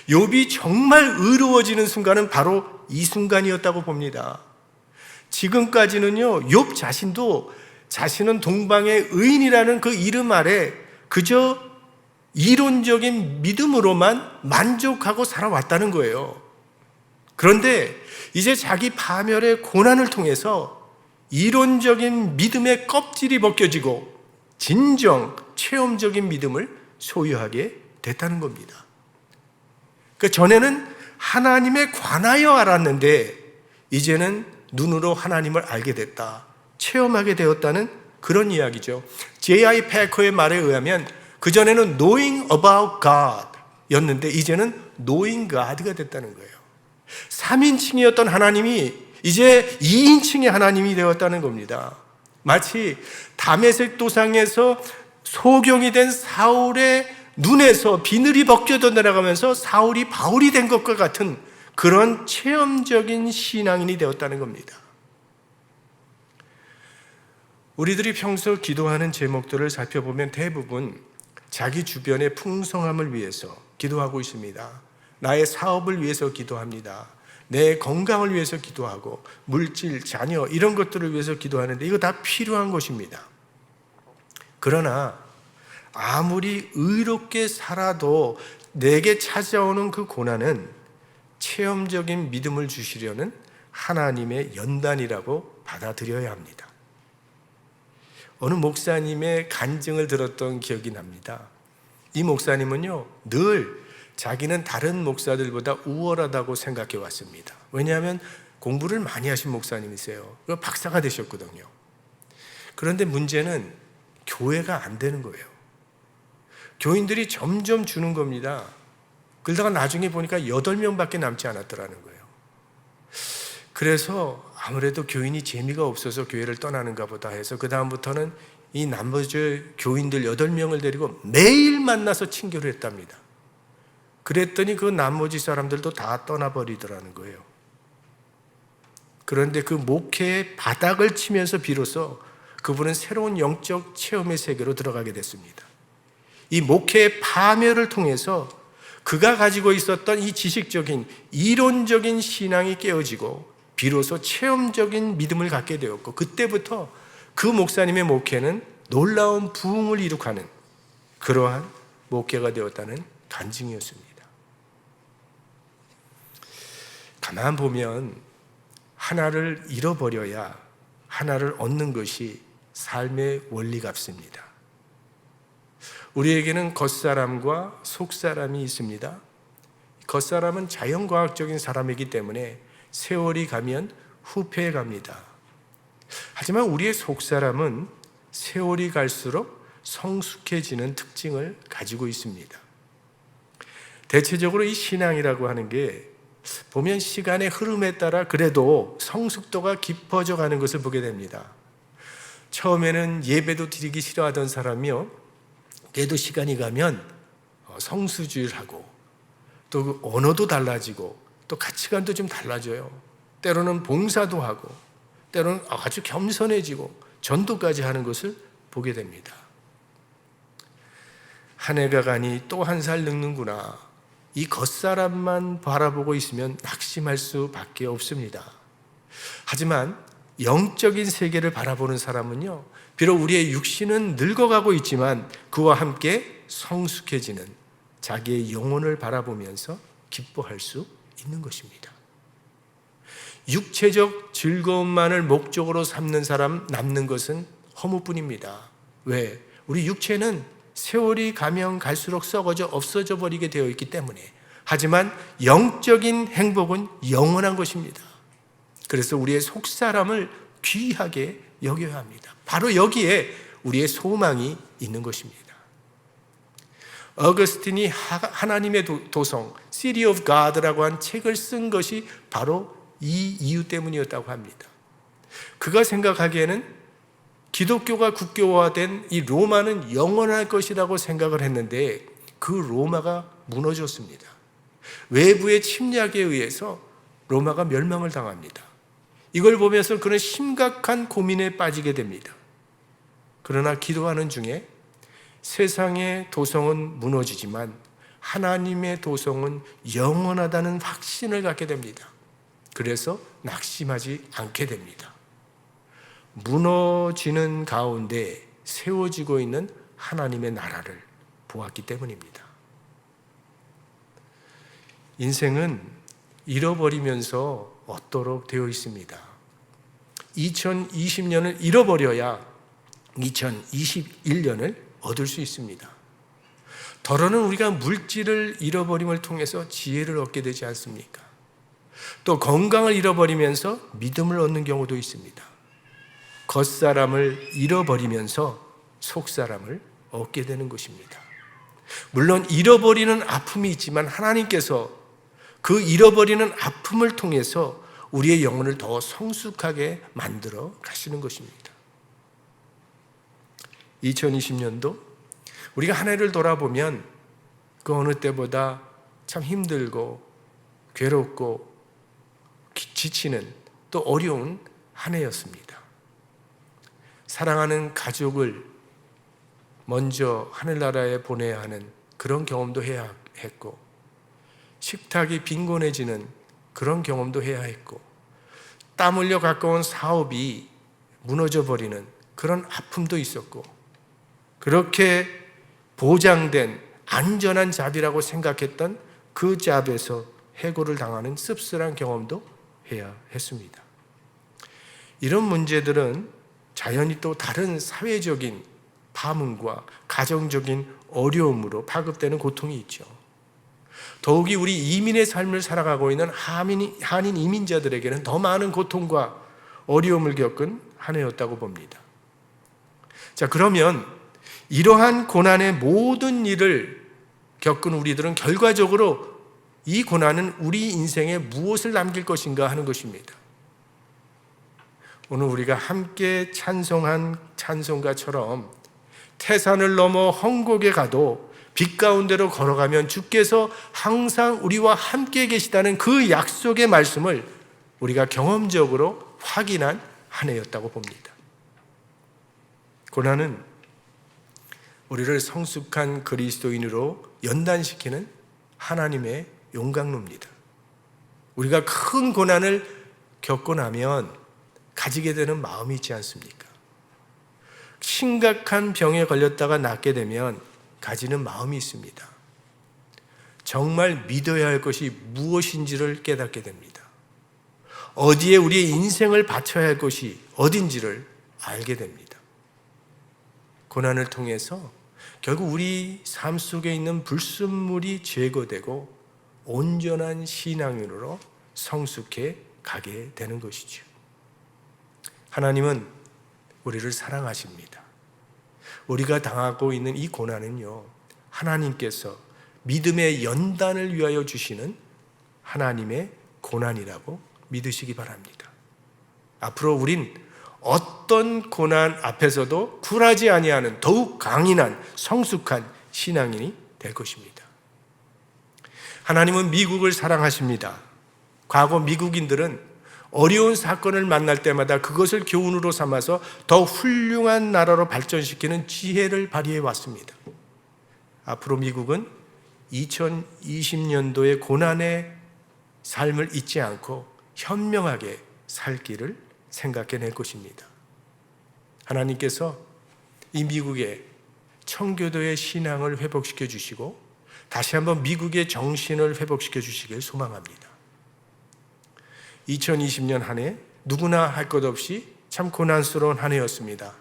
욥이 정말 의로워지는 순간은 바로 이 순간이었다고 봅니다. 지금까지는요, 욥 자신도 자신은 동방의 의인이라는 그 이름 아래 그저 이론적인 믿음으로만 만족하고 살아왔다는 거예요. 그런데 이제 자기 파멸의 고난을 통해서 이론적인 믿음의 껍질이 벗겨지고 진정 체험적인 믿음을 소유하게 됐다는 겁니다. 그 전에는 하나님에 관하여 알았는데 이제는 눈으로 하나님을 알게 됐다, 체험하게 되었다는 그런 이야기죠. J.I. 패커의 말에 의하면 그전에는 knowing about God 였는데 이제는 knowing God가 됐다는 거예요. 3인칭이었던 하나님이 이제 2인칭의 하나님이 되었다는 겁니다. 마치 다메섹 도상에서 소경이 된 사울의 눈에서 비늘이 벗겨져 내려가면서 사울이 바울이 된 것과 같은 그런 체험적인 신앙인이 되었다는 겁니다. 우리들이 평소 기도하는 제목들을 살펴보면 대부분 자기 주변의 풍성함을 위해서 기도하고 있습니다. 나의 사업을 위해서 기도합니다. 내 건강을 위해서 기도하고 물질, 자녀 이런 것들을 위해서 기도하는데 이거 다 필요한 것입니다. 그러나 아무리 의롭게 살아도 내게 찾아오는 그 고난은 체험적인 믿음을 주시려는 하나님의 연단이라고 받아들여야 합니다. 어느 목사님의 간증을 들었던 기억이 납니다. 이 목사님은요, 늘 자기는 다른 목사들보다 우월하다고 생각해 왔습니다. 왜냐하면 공부를 많이 하신 목사님이세요. 박사가 되셨거든요. 그런데 문제는 교회가 안 되는 거예요. 교인들이 점점 주는 겁니다. 그러다가 나중에 보니까 8명밖에 남지 않았더라는 거예요. 그래서 아무래도 교인이 재미가 없어서 교회를 떠나는가 보다 해서 그 다음부터는 이 나머지 교인들 8명을 데리고 매일 만나서 친교를 했답니다. 그랬더니 그 나머지 사람들도 다 떠나버리더라는 거예요. 그런데 그 목회의 바닥을 치면서 비로소 그분은 새로운 영적 체험의 세계로 들어가게 됐습니다. 이 목회의 파멸을 통해서 그가 가지고 있었던 이 지식적인 이론적인 신앙이 깨어지고 비로소 체험적인 믿음을 갖게 되었고 그때부터 그 목사님의 목회는 놀라운 부흥을 이룩하는 그러한 목회가 되었다는 간증이었습니다. 가만 보면 하나를 잃어버려야 하나를 얻는 것이 삶의 원리 같습니다. 우리에게는 겉사람과 속사람이 있습니다. 겉사람은 자연과학적인 사람이기 때문에 세월이 가면 후패해 갑니다. 하지만 우리의 속사람은 세월이 갈수록 성숙해지는 특징을 가지고 있습니다. 대체적으로 이 신앙이라고 하는 게 보면 시간의 흐름에 따라 그래도 성숙도가 깊어져 가는 것을 보게 됩니다. 처음에는 예배도 드리기 싫어하던 사람이요, 그래도 시간이 가면 성수주의를 하고 또 그 언어도 달라지고 또 가치관도 좀 달라져요. 때로는 봉사도 하고 때로는 아주 겸손해지고 전도까지 하는 것을 보게 됩니다. 한 해가 가니 또 한 살 늙는구나. 이 겉사람만 바라보고 있으면 낙심할 수밖에 없습니다. 하지만 영적인 세계를 바라보는 사람은요, 비록 우리의 육신은 늙어가고 있지만 그와 함께 성숙해지는 자기의 영혼을 바라보면서 기뻐할 수 있는 것입니다. 육체적 즐거움만을 목적으로 삼는 사람 남는 것은 허무뿐입니다. 왜? 우리 육체는 세월이 가면 갈수록 썩어져 없어져 버리게 되어 있기 때문에. 하지만 영적인 행복은 영원한 것입니다. 그래서 우리의 속사람을 귀하게 여겨야 합니다. 바로 여기에 우리의 소망이 있는 것입니다. 어거스틴이 하나님의 도성, City of God라고 한 책을 쓴 것이 바로 이 이유 때문이었다고 합니다. 그가 생각하기에는 기독교가 국교화된 이 로마는 영원할 것이라고 생각을 했는데 그 로마가 무너졌습니다. 외부의 침략에 의해서 로마가 멸망을 당합니다. 이걸 보면서 그는 심각한 고민에 빠지게 됩니다. 그러나 기도하는 중에 세상의 도성은 무너지지만 하나님의 도성은 영원하다는 확신을 갖게 됩니다. 그래서 낙심하지 않게 됩니다. 무너지는 가운데 세워지고 있는 하나님의 나라를 보았기 때문입니다. 인생은 잃어버리면서 얻도록 되어 있습니다. 2020년을 잃어버려야 2021년을 얻을 수 있습니다. 더러는 우리가 물질을 잃어버림을 통해서 지혜를 얻게 되지 않습니까? 또 건강을 잃어버리면서 믿음을 얻는 경우도 있습니다. 겉사람을 잃어버리면서 속사람을 얻게 되는 것입니다. 물론 잃어버리는 아픔이 있지만 하나님께서 그 잃어버리는 아픔을 통해서 우리의 영혼을 더 성숙하게 만들어 가시는 것입니다. 2020년도 우리가 한 해를 돌아보면 그 어느 때보다 참 힘들고 괴롭고 지치는 또 어려운 한 해였습니다. 사랑하는 가족을 먼저 하늘나라에 보내야 하는 그런 경험도 해야 했고, 식탁이 빈곤해지는 그런 경험도 해야 했고, 땀 흘려 가까운 사업이 무너져 버리는 그런 아픔도 있었고, 그렇게 보장된 안전한 잡이라고 생각했던 그 잡에서 해고를 당하는 씁쓸한 경험도 해야 했습니다. 이런 문제들은 자연히 또 다른 사회적인 파문과 가정적인 어려움으로 파급되는 고통이 있죠. 더욱이 우리 이민의 삶을 살아가고 있는 한인 이민자들에게는 더 많은 고통과 어려움을 겪은 한 해였다고 봅니다. 자, 그러면 이러한 고난의 모든 일을 겪은 우리들은 결과적으로 이 고난은 우리 인생에 무엇을 남길 것인가 하는 것입니다. 오늘 우리가 함께 찬송한 찬송가처럼 태산을 넘어 헝곡에 가도 빛 가운데로 걸어가면 주께서 항상 우리와 함께 계시다는 그 약속의 말씀을 우리가 경험적으로 확인한 한 해였다고 봅니다. 고난은 우리를 성숙한 그리스도인으로 연단시키는 하나님의 용광로입니다. 우리가 큰 고난을 겪고 나면 가지게 되는 마음이 있지 않습니까? 심각한 병에 걸렸다가 낫게 되면 가지는 마음이 있습니다. 정말 믿어야 할 것이 무엇인지를 깨닫게 됩니다. 어디에 우리의 인생을 바쳐야 할 곳이 어딘지를 알게 됩니다. 고난을 통해서 결국 우리 삶 속에 있는 불순물이 제거되고 온전한 신앙인으로 성숙해 가게 되는 것이죠. 하나님은 우리를 사랑하십니다. 우리가 당하고 있는 이 고난은요, 하나님께서 믿음의 연단을 위하여 주시는 하나님의 고난이라고 믿으시기 바랍니다. 앞으로 우린 어떤 고난 앞에서도 굴하지 아니하는 더욱 강인한 성숙한 신앙인이 될 것입니다. 하나님은 미국을 사랑하십니다. 과거 미국인들은 어려운 사건을 만날 때마다 그것을 교훈으로 삼아서 더 훌륭한 나라로 발전시키는 지혜를 발휘해 왔습니다. 앞으로 미국은 2020년도의 고난의 삶을 잊지 않고 현명하게 살 길을 생각해낼 것입니다. 하나님께서 이 미국의 청교도의 신앙을 회복시켜 주시고 다시 한번 미국의 정신을 회복시켜 주시길 소망합니다. 2020년 한 해 누구나 할 것 없이 참 고난스러운 한 해였습니다.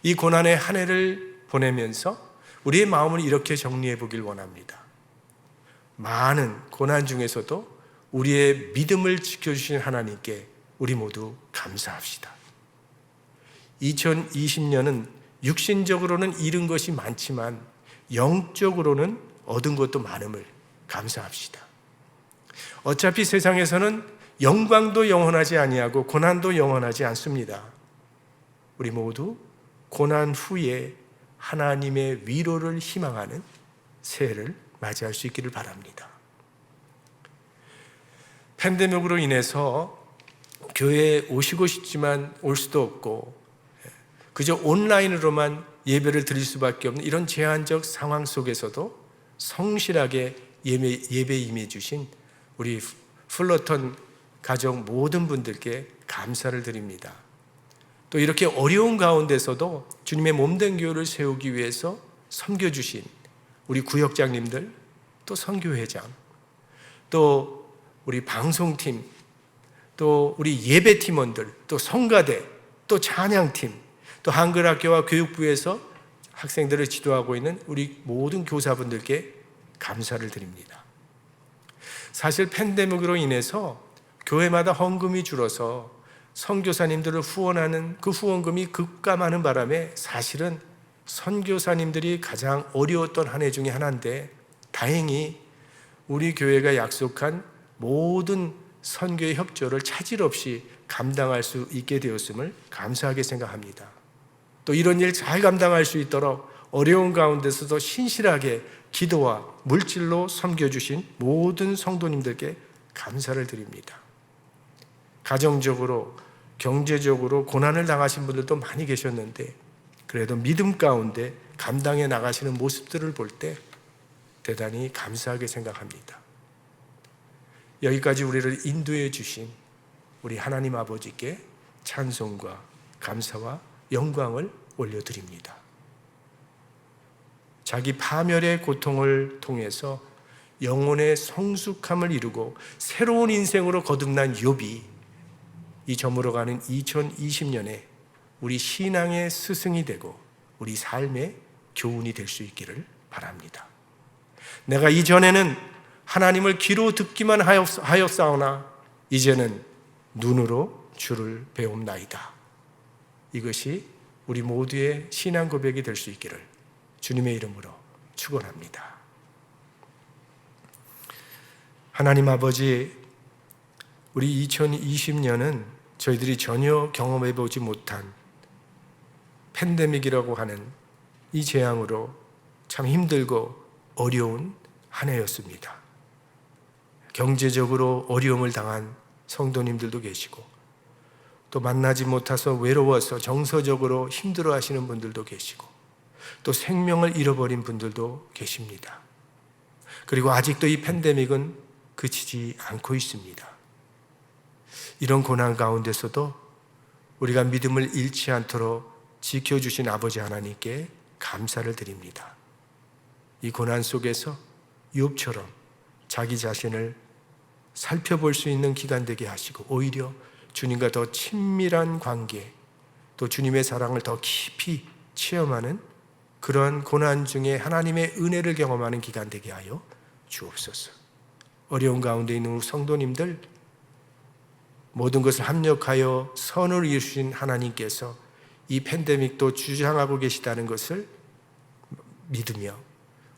이 고난의 한 해를 보내면서 우리의 마음을 이렇게 정리해 보길 원합니다. 많은 고난 중에서도 우리의 믿음을 지켜주신 하나님께 우리 모두 감사합시다. 2020년은 육신적으로는 잃은 것이 많지만 영적으로는 얻은 것도 많음을 감사합시다. 어차피 세상에서는 영광도 영원하지 아니하고 고난도 영원하지 않습니다. 우리 모두 고난 후에 하나님의 위로를 희망하는 새해를 맞이할 수 있기를 바랍니다. 팬데믹으로 인해서 교회에 오시고 싶지만 올 수도 없고 그저 온라인으로만 예배를 드릴 수밖에 없는 이런 제한적 상황 속에서도 성실하게 예배에 임해 주신 우리 플러턴 가족 모든 분들께 감사를 드립니다. 또 이렇게 어려운 가운데서도 주님의 몸된 교회를 세우기 위해서 섬겨주신 우리 구역장님들, 또 선교회장, 또 우리 방송팀, 또 우리 예배팀원들, 또 성가대, 또 찬양팀, 또 한글학교와 교육부에서 학생들을 지도하고 있는 우리 모든 교사분들께 감사를 드립니다. 사실 팬데믹으로 인해서 교회마다 헌금이 줄어서 선교사님들을 후원하는 그 후원금이 급감하는 바람에 사실은 선교사님들이 가장 어려웠던 한 해 중에 하나인데 다행히 우리 교회가 약속한 모든 선교의 협조를 차질 없이 감당할 수 있게 되었음을 감사하게 생각합니다. 또 이런 일 잘 감당할 수 있도록 어려운 가운데서도 신실하게 기도와 물질로 섬겨주신 모든 성도님들께 감사를 드립니다. 가정적으로, 경제적으로 고난을 당하신 분들도 많이 계셨는데 그래도 믿음 가운데 감당해 나가시는 모습들을 볼 때 대단히 감사하게 생각합니다. 여기까지 우리를 인도해 주신 우리 하나님 아버지께 찬송과 감사와 영광을 올려드립니다. 자기 파멸의 고통을 통해서 영혼의 성숙함을 이루고 새로운 인생으로 거듭난 욥이 이 저물어가는 2020년에 우리 신앙의 스승이 되고 우리 삶의 교훈이 될 수 있기를 바랍니다. 내가 이전에는 하나님을 귀로 듣기만 하였사오나 이제는 눈으로 주를 배움나이다. 이것이 우리 모두의 신앙 고백이 될 수 있기를 주님의 이름으로 축원합니다. 하나님 아버지, 우리 2020년은 저희들이 전혀 경험해보지 못한 팬데믹이라고 하는 이 재앙으로 참 힘들고 어려운 한 해였습니다. 경제적으로 어려움을 당한 성도님들도 계시고 또 만나지 못해서 외로워서 정서적으로 힘들어하시는 분들도 계시고 또 생명을 잃어버린 분들도 계십니다. 그리고 아직도 이 팬데믹은 그치지 않고 있습니다. 이런 고난 가운데서도 우리가 믿음을 잃지 않도록 지켜주신 아버지 하나님께 감사를 드립니다. 이 고난 속에서 욥처럼 자기 자신을 살펴볼 수 있는 기간 되게 하시고 오히려 주님과 더 친밀한 관계, 또 주님의 사랑을 더 깊이 체험하는 그러한 고난 중에 하나님의 은혜를 경험하는 기간 되게 하여 주옵소서. 어려운 가운데 있는 우리 성도님들, 모든 것을 합력하여 선을 이루신 하나님께서 이 팬데믹도 주장하고 계시다는 것을 믿으며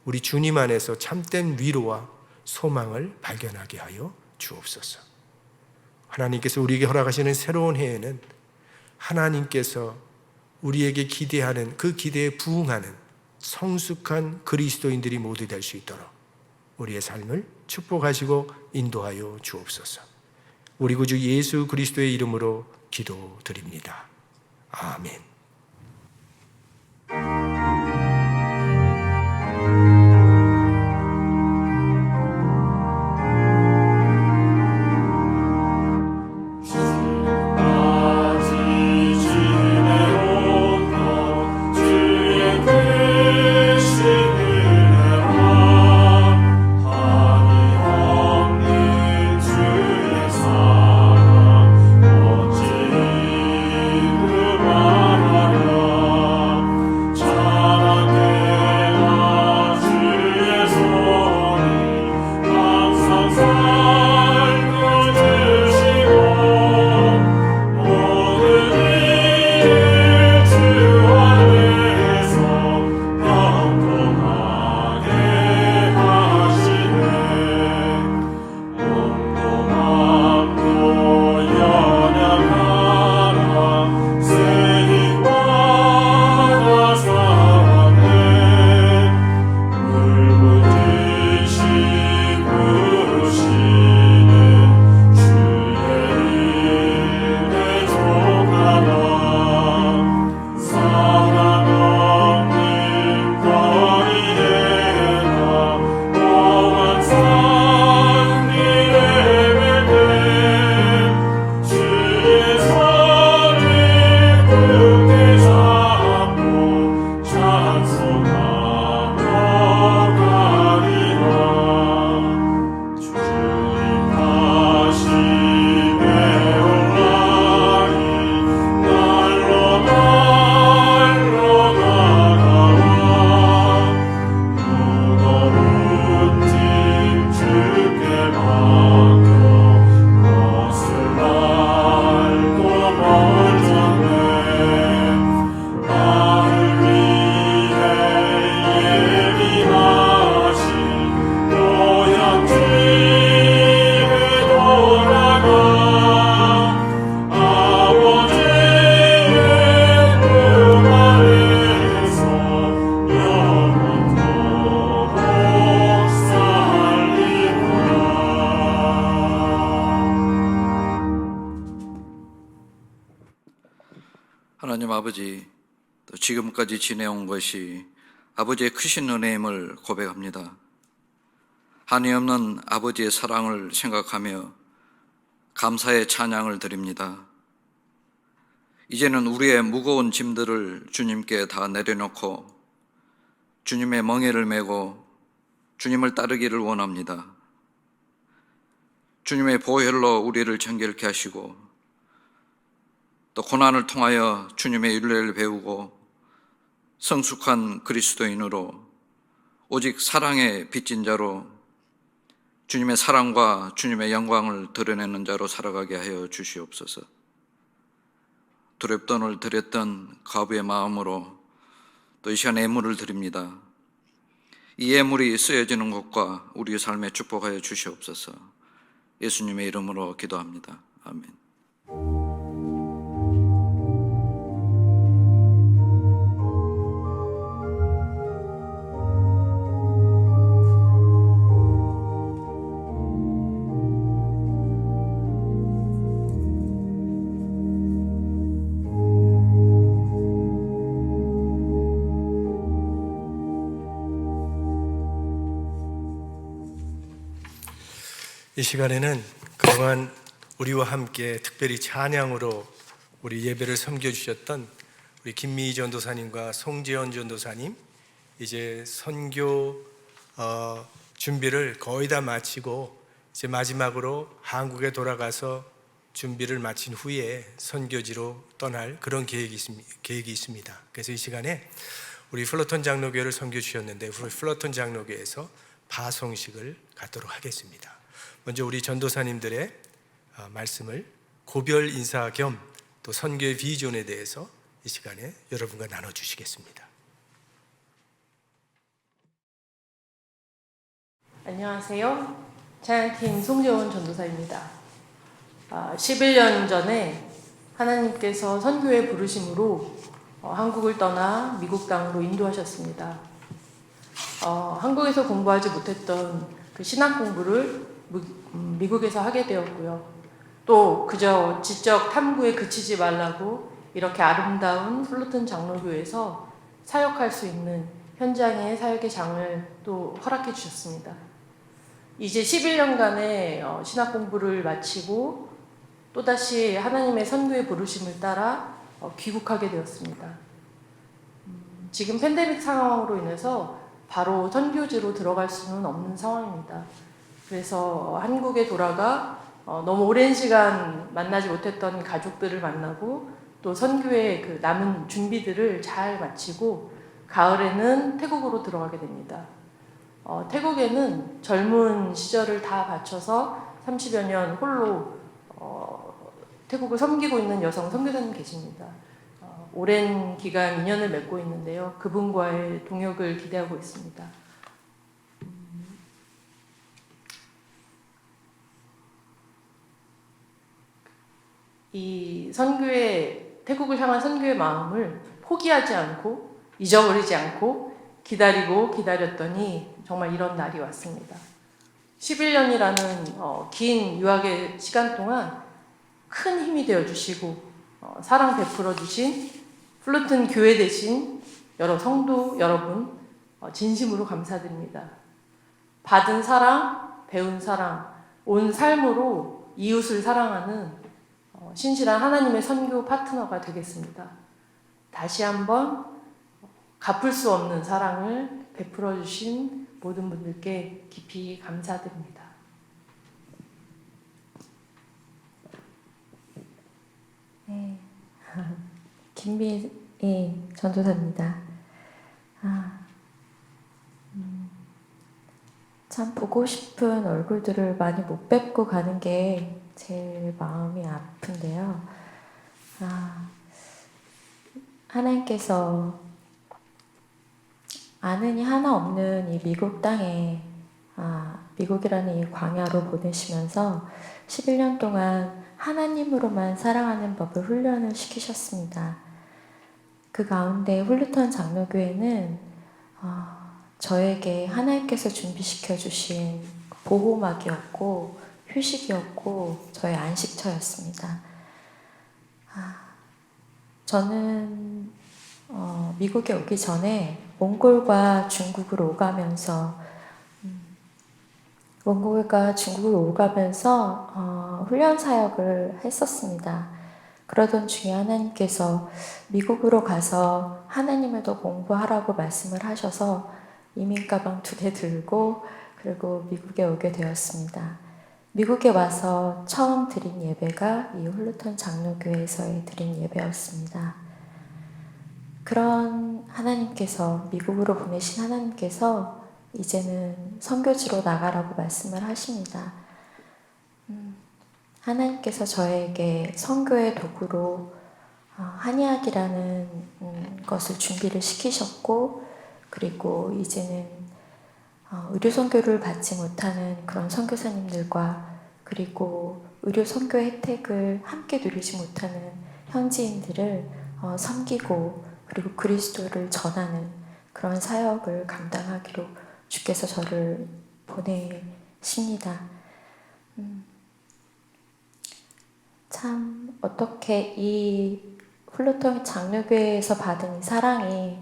우리 주님 안에서 참된 위로와 소망을 발견하게 하여 주옵소서. 하나님께서 우리에게 허락하시는 새로운 해에는 하나님께서 우리에게 기대하는 그 기대에 부응하는 성숙한 그리스도인들이 모두 될 수 있도록 우리의 삶을 축복하시고 인도하여 주옵소서. 우리 구주 예수 그리스도의 이름으로 기도드립니다. 아멘. 하나님 아버지, 또 지금까지 지내온 것이 아버지의 크신 은혜임을 고백합니다. 한이 없는 아버지의 사랑을 생각하며 감사의 찬양을 드립니다. 이제는 우리의 무거운 짐들을 주님께 다 내려놓고 주님의 멍에를 메고 주님을 따르기를 원합니다. 주님의 보혈로 우리를 정결케 하시고 또 고난을 통하여 주님의 윤례를 배우고 성숙한 그리스도인으로 오직 사랑의 빚진 자로 주님의 사랑과 주님의 영광을 드러내는 자로 살아가게 하여 주시옵소서. 두렵돈을 드렸던 과부의 마음으로 또 이 시간 예물을 드립니다. 이 예물이 쓰여지는 것과 우리의 삶에 축복하여 주시옵소서. 예수님의 이름으로 기도합니다. 아멘. 이 시간에는 그동안 우리와 함께 특별히 찬양으로 우리 예배를 섬겨주셨던 우리 김미희 전도사님과 송재현 전도사님, 이제 선교 준비를 거의 다 마치고 이제 마지막으로 한국에 돌아가서 준비를 마친 후에 선교지로 떠날 그런 계획이 있습니다. 그래서 이 시간에 우리 플러턴 장로교회를 섬겨 주셨는데 우리 플러턴 장로교회에서 파송식을 갖도록 하겠습니다. 먼저 우리 전도사님들의 말씀을 고별 인사 겸 또 선교의 비전에 대해서 이 시간에 여러분과 나눠주시겠습니다. 안녕하세요. 찬양팀 송재원 전도사입니다. 11년 전에 하나님께서 선교의 부르심으로 한국을 떠나 미국 땅으로 인도하셨습니다. 한국에서 공부하지 못했던 그 신학 공부를 미국에서 하게 되었고요. 또 그저 지적 탐구에 그치지 말라고 이렇게 아름다운 플로튼 장로교에서 사역할 수 있는 현장의 사역의 장을 또 허락해 주셨습니다. 이제 11년간의 신학 공부를 마치고 또다시 하나님의 선교의 부르심을 따라 귀국하게 되었습니다. 지금 팬데믹 상황으로 인해서 바로 선교지로 들어갈 수는 없는 상황입니다. 그래서 한국에 돌아가 너무 오랜 시간 만나지 못했던 가족들을 만나고 또 선교의 그 남은 준비들을 잘 마치고 가을에는 태국으로 들어가게 됩니다. 태국에는 젊은 시절을 다 바쳐서 30여 년 홀로 태국을 섬기고 있는 여성 선교사님 계십니다. 오랜 기간 인연을 맺고 있는데요. 그분과의 동역을 기대하고 있습니다. 이 선교의 태국을 향한 선교의 마음을 포기하지 않고 잊어버리지 않고 기다렸더니 정말 이런 날이 왔습니다. 11년이라는 긴 유학의 시간 동안 큰 힘이 되어주시고 사랑 베풀어 주신 플루튼 교회 되신 여러 성도 여러분 진심으로 감사드립니다. 받은 사랑, 배운 사랑, 온 삶으로 이웃을 사랑하는 신실한 하나님의 선교 파트너가 되겠습니다. 다시 한번 갚을 수 없는 사랑을 베풀어 주신 모든 분들께 깊이 감사드립니다. 네, 김미애 전도사입니다. 참 보고 싶은 얼굴들을 많이 못 뵙고 가는 게 제일 마음이 아픈데요. 하나님께서 아는 이 하나 없는 이 미국 땅에 미국이라는 이 광야로 보내시면서 11년 동안 하나님으로만 사랑하는 법을 훈련을 시키셨습니다. 그 가운데 훌루턴 장로교회는 저에게 하나님께서 준비시켜 주신 보호막이었고 휴식이었고 저의 안식처였습니다. 저는 미국에 오기 전에 몽골과 중국으로 오가면서 훈련 사역을 했었습니다. 그러던 중에 하나님께서 미국으로 가서 하나님을 더 공부하라고 말씀을 하셔서 이민 가방 2개 들고 그리고 미국에 오게 되었습니다. 미국에 와서 처음 드린 예배가 이 훌루턴 장로교회에서의 드린 예배였습니다. 그런 하나님께서, 미국으로 보내신 하나님께서 이제는 선교지로 나가라고 말씀을 하십니다. 하나님께서 저에게 선교의 도구로 한의학이라는 것을 준비를 시키셨고, 그리고 이제는 의료 선교를 받지 못하는 그런 선교사님들과 그리고 의료 선교 혜택을 함께 누리지 못하는 현지인들을 섬기고 그리고 그리스도를 전하는 그런 사역을 감당하기로 주께서 저를 보내십니다. 참 어떻게 이 훌루턴 장로교회에서 받은 이 사랑이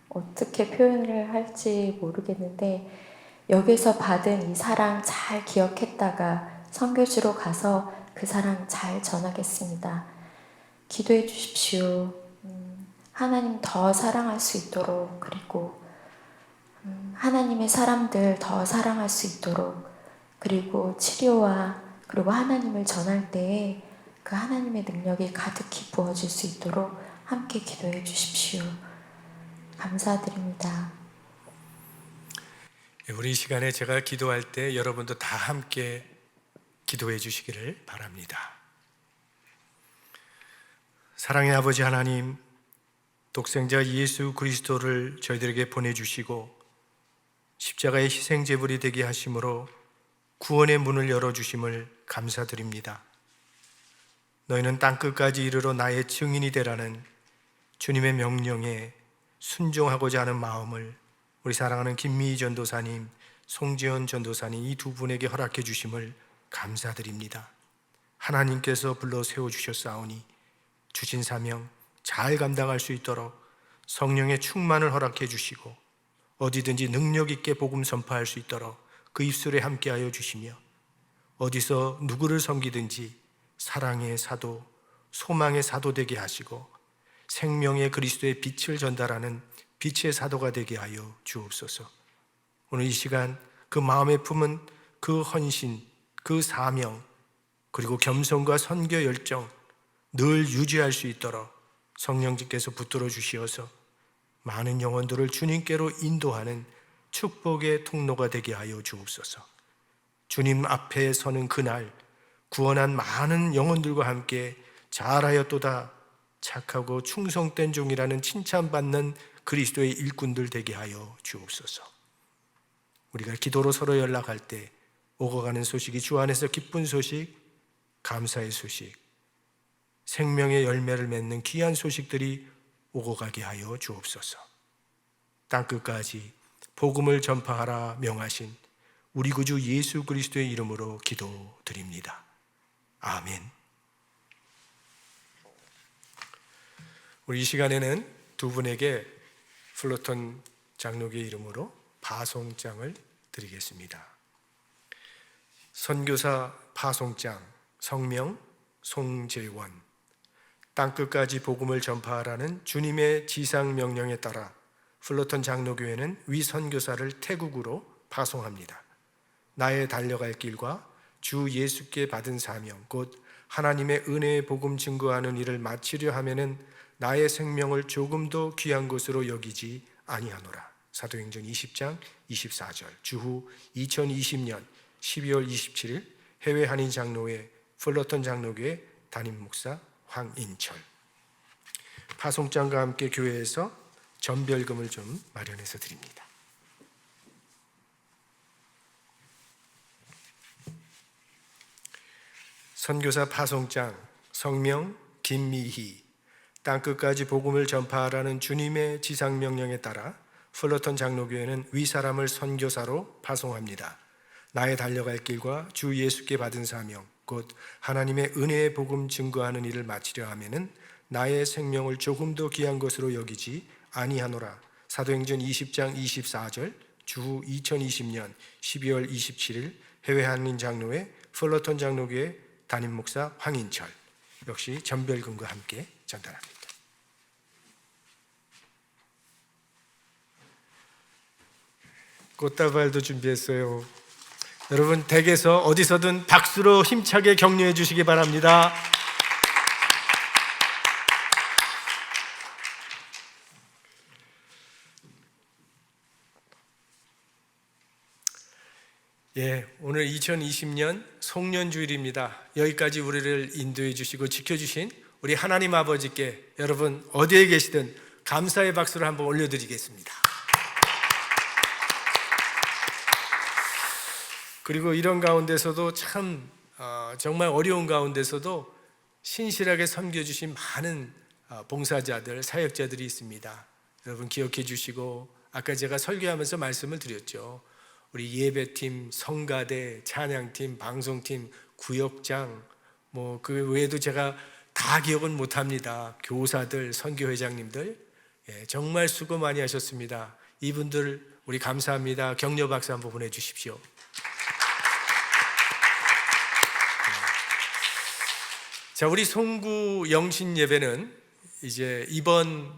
어떻게 표현을 할지 모르겠는데, 여기서 받은 이 사랑 잘 기억했다가 선교지로 가서 그 사랑 잘 전하겠습니다. 기도해 주십시오. 하나님 더 사랑할 수 있도록, 그리고 하나님의 사람들 더 사랑할 수 있도록, 그리고 치료와 그리고 하나님을 전할 때에 그 하나님의 능력이 가득히 부어질 수 있도록 함께 기도해 주십시오. 감사드립니다. 우리 이 시간에 제가 기도할 때 여러분도 다 함께 기도해 주시기를 바랍니다. 사랑의 아버지 하나님, 독생자 예수 그리스도를 저희들에게 보내주시고 십자가의 희생제물이 되게 하심으로 구원의 문을 열어주심을 감사드립니다. 너희는 땅끝까지 이르러 나의 증인이 되라는 주님의 명령에 순종하고자 하는 마음을 우리 사랑하는 김미희 전도사님, 송지연 전도사님 이 두 분에게 허락해 주심을 감사드립니다. 하나님께서 불러 세워주셨사오니 주신 사명 잘 감당할 수 있도록 성령의 충만을 허락해 주시고 어디든지 능력 있게 복음 선포할 수 있도록 그 입술에 함께하여 주시며 어디서 누구를 섬기든지 사랑의 사도, 소망의 사도 되게 하시고 생명의 그리스도의 빛을 전달하는 빛의 사도가 되게 하여 주옵소서. 오늘 이 시간 그 마음에 품은 그 헌신, 그 사명, 그리고 겸손과 선교 열정 늘 유지할 수 있도록 성령님께서 붙들어 주시어서 많은 영혼들을 주님께로 인도하는 축복의 통로가 되게 하여 주옵소서. 주님 앞에 서는 그날 구원한 많은 영혼들과 함께 잘하였도다 착하고 충성된 종이라는 칭찬받는 그리스도의 일꾼들 되게 하여 주옵소서. 우리가 기도로 서로 연락할 때 오고 가는 소식이 주 안에서 기쁜 소식, 감사의 소식, 생명의 열매를 맺는 귀한 소식들이 오고 가게 하여 주옵소서. 땅끝까지 복음을 전파하라 명하신 우리 구주 예수 그리스도의 이름으로 기도드립니다. 아멘. 우리 이 시간에는 두 분에게 플로톤 장로교의 이름으로 파송장을 드리겠습니다. 선교사 파송장, 성명 송재원. 땅끝까지 복음을 전파하라는 주님의 지상 명령에 따라 플로톤 장로교회는 위 선교사를 태국으로 파송합니다. 나의 달려갈 길과 주 예수께 받은 사명, 곧 하나님의 은혜의 복음 증거하는 일을 마치려 하면은 나의 생명을 조금도 귀한 것으로 여기지 아니하노라. 사도행전 20장 24절. 주후 2020년 12월 27일 해외 한인 장로회 플로톤 장로교회 담임 목사 황인철. 파송장과 함께 교회에서 전별금을 좀 마련해서 드립니다. 선교사 파송장, 성명 김미희. 땅끝까지 복음을 전파하라는 주님의 지상명령에 따라 플로톤 장로교회는 윗사람을 선교사로 파송합니다. 나의 달려갈 길과 주 예수께 받은 사명, 곧 하나님의 은혜의 복음 증거하는 일을 마치려 하면은 나의 생명을 조금도 귀한 것으로 여기지 아니하노라. 사도행전 20장 24절. 주후 2020년 12월 27일 해외 한인 장로회 플로톤 장로교회 담임 목사 황인철. 역시 전별금과 함께 전달합니다. 꽃다발도 준비했어요. 여러분 댁에서 어디서든 박수로 힘차게 격려해 주시기 바랍니다. 오늘 2020년 송년주일입니다. 여기까지 우리를 인도해 주시고 지켜주신 우리 하나님 아버지께 여러분 어디에 계시든 감사의 박수를 한번 올려드리겠습니다. 그리고 이런 가운데서도 참 정말 어려운 가운데서도 신실하게 섬겨주신 많은 봉사자들, 사역자들이 있습니다. 여러분 기억해 주시고, 아까 제가 설교하면서 말씀을 드렸죠. 우리 예배팀, 성가대, 찬양팀, 방송팀, 구역장, 그 외에도 제가 다 기억은 못합니다. 교사들, 선교회장님들, 정말 수고 많이 하셨습니다. 이분들 우리 감사합니다. 격려 박수 한번 보내주십시오. 자, 우리 송구 영신 예배는 이제 이번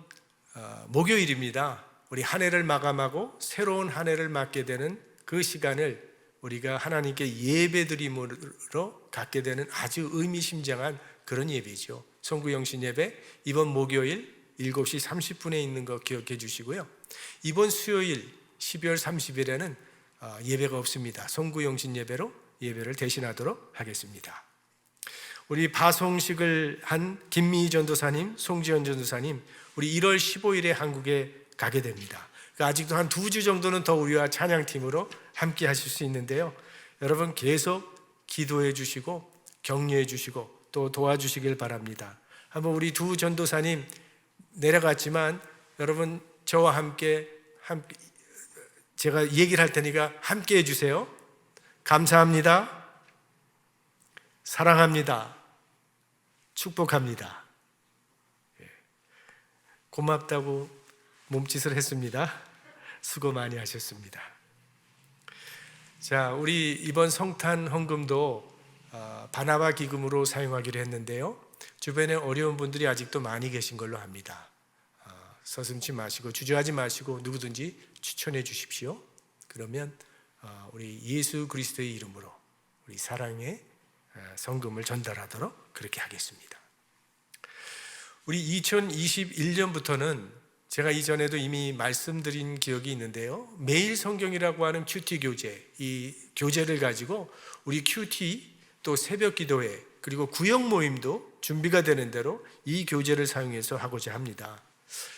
목요일입니다. 우리 한 해를 마감하고 새로운 한 해를 맞게 되는 그 시간을 우리가 하나님께 예배드림으로 갖게 되는 아주 의미심장한 그런 예배죠. 송구영신 예배 이번 목요일 7시 30분에 있는 거 기억해 주시고요. 이번 수요일 12월 30일에는 예배가 없습니다. 송구영신 예배로 예배를 대신하도록 하겠습니다. 우리 파송식을 한 김미희 전도사님, 송지연 전도사님, 우리 1월 15일에 한국에 가게 됩니다. 아직도 한 2주 정도는 더 우리와 찬양팀으로 함께 하실 수 있는데요. 여러분 계속 기도해 주시고 격려해 주시고 또 도와주시길 바랍니다. 한번 우리 두 전도사님 내려갔지만 여러분 저와 함께 제가 얘기를 할 테니까 함께 해주세요. 감사합니다. 사랑합니다. 축복합니다. 고맙다고 몸짓을 했습니다. 수고 많이 하셨습니다. 자, 우리 이번 성탄 헌금도 바나바 기금으로 사용하기로 했는데요. 주변에 어려운 분들이 아직도 많이 계신 걸로 압니다. 서슴지 마시고 주저하지 마시고 누구든지 추천해 주십시오. 그러면 우리 예수 그리스도의 이름으로 우리 사랑의 성금을 전달하도록 그렇게 하겠습니다. 우리 2021년부터는 제가 이전에도 이미 말씀드린 기억이 있는데요. 매일 성경이라고 하는 큐티 교재, 이 교재를 가지고 우리 큐티 또 새벽 기도회 그리고 구역 모임도 준비가 되는 대로 이 교재를 사용해서 하고자 합니다.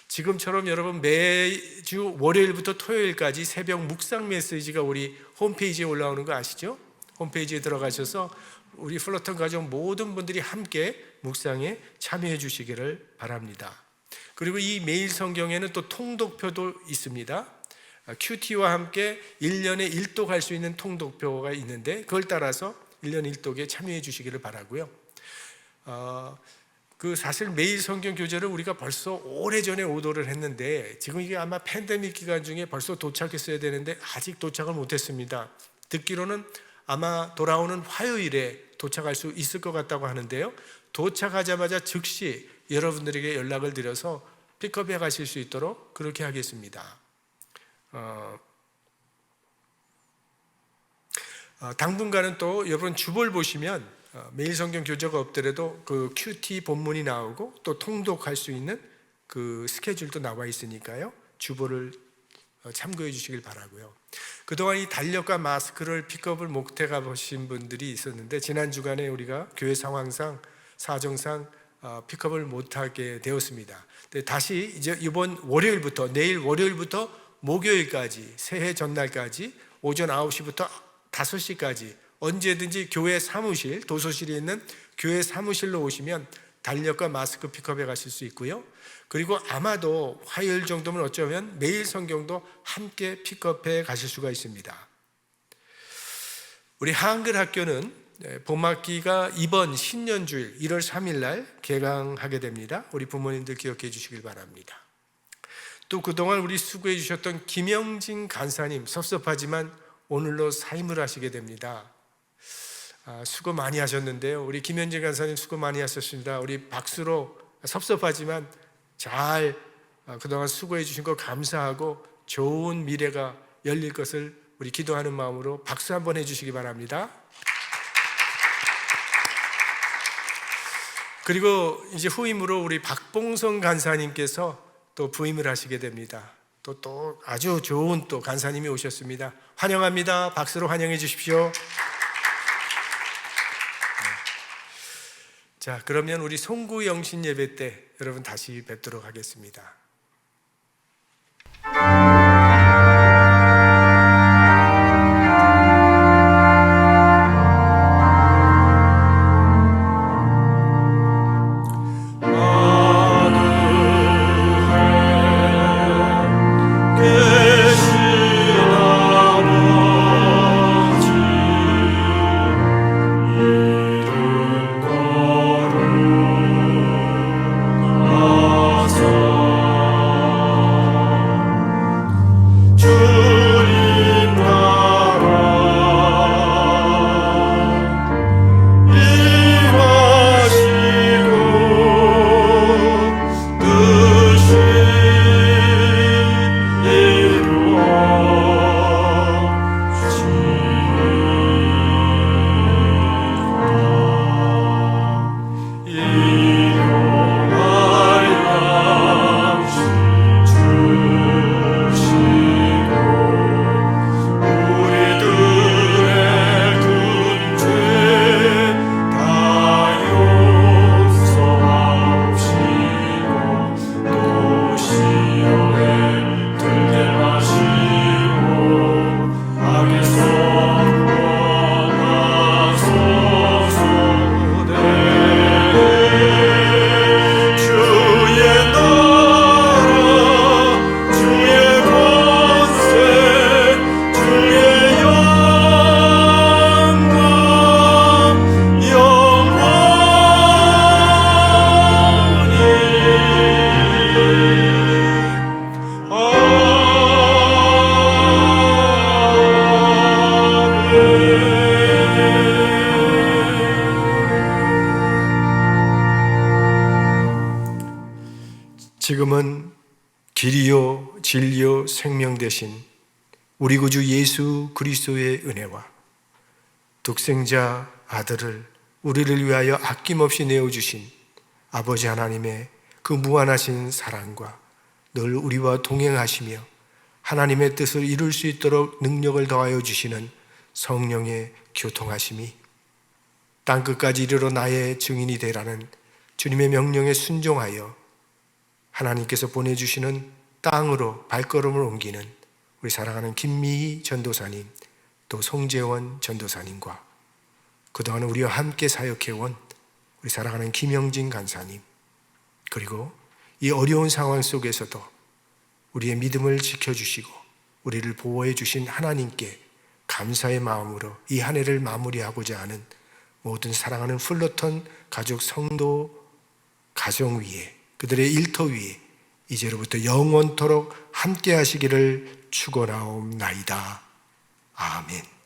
지금처럼 여러분 매주 월요일부터 토요일까지 새벽 묵상 메시지가 우리 홈페이지에 올라오는 거 아시죠? 홈페이지에 들어가셔서 우리 플로턴 가족 모든 분들이 함께 묵상에 참여해 주시기를 바랍니다. 그리고 이 매일 성경에는 또 통독표도 있습니다. 큐티와 함께 1년에 1독 할 수 있는 통독표가 있는데 그걸 따라서 1년 1독에 참여해 주시기를 바라고요. 사실 매일 성경 교재를 우리가 벌써 오래전에 오더를 했는데 지금 이게 아마 팬데믹 기간 중에 벌써 도착했어야 되는데 아직 도착을 못했습니다. 듣기로는 아마 돌아오는 화요일에 도착할 수 있을 것 같다고 하는데요. 도착하자마자 즉시 여러분들에게 연락을 드려서 픽업해 가실 수 있도록 그렇게 하겠습니다. 당분간은 또 여러분 주보를 보시면 매일 성경 교재가 없더라도 그 큐티 본문이 나오고 또 통독할 수 있는 그 스케줄도 나와 있으니까요. 주보를 참고해 주시길 바라고요. 그동안 이 달력과 마스크를 픽업을 못해 가보신 분들이 있었는데 지난 주간에 우리가 교회 상황상 사정상 픽업을 못하게 되었습니다. 다시 이제 이번 월요일부터 내일 월요일부터 목요일까지 새해 전날까지 오전 9시부터 5시까지 언제든지 교회 사무실, 도서실에 있는 교회 사무실로 오시면 달력과 마스크 픽업해 가실 수 있고요. 그리고 아마도 화요일 정도면 어쩌면 매일 성경도 함께 픽업해 가실 수가 있습니다. 우리 한글 학교는 봄학기가 이번 신년주일 1월 3일 날 개강하게 됩니다. 우리 부모님들 기억해 주시길 바랍니다. 또 그동안 우리 수고해 주셨던 김영진 간사님 섭섭하지만 오늘로 사임을 하시게 됩니다. 수고 많이 하셨는데요. 우리 김현진 간사님 수고 많이 하셨습니다. 우리 박수로 섭섭하지만 잘 그동안 수고해 주신 거 감사하고 좋은 미래가 열릴 것을 우리 기도하는 마음으로 박수 한번 해주시기 바랍니다. 그리고 이제 후임으로 우리 박봉성 간사님께서 또 부임을 하시게 됩니다. 또 아주 좋은 또 간사님이 오셨습니다. 환영합니다. 박수로 환영해 주십시오. 자, 그러면 우리 송구영신 예배 때 여러분 다시 뵙도록 하겠습니다. 서 길이요 진리요 생명 되신 우리 구주 예수 그리스도의 은혜와 독생자 아들을 우리를 위하여 아낌없이 내어주신 아버지 하나님의 그 무한하신 사랑과 늘 우리와 동행하시며 하나님의 뜻을 이룰 수 있도록 능력을 더하여 주시는 성령의 교통하심이 땅끝까지 이르러 나의 증인이 되라는 주님의 명령에 순종하여 하나님께서 보내주시는 땅으로 발걸음을 옮기는 우리 사랑하는 김미희 전도사님, 또 송재원 전도사님과 그동안 우리와 함께 사역해온 우리 사랑하는 김영진 간사님, 그리고 이 어려운 상황 속에서도 우리의 믿음을 지켜주시고 우리를 보호해 주신 하나님께 감사의 마음으로 이 한 해를 마무리하고자 하는 모든 사랑하는 플로턴 가족 성도 가정 위에, 그들의 일터 위에 이제로부터 영원토록 함께 하시기를 축원하옵나이다. 아멘.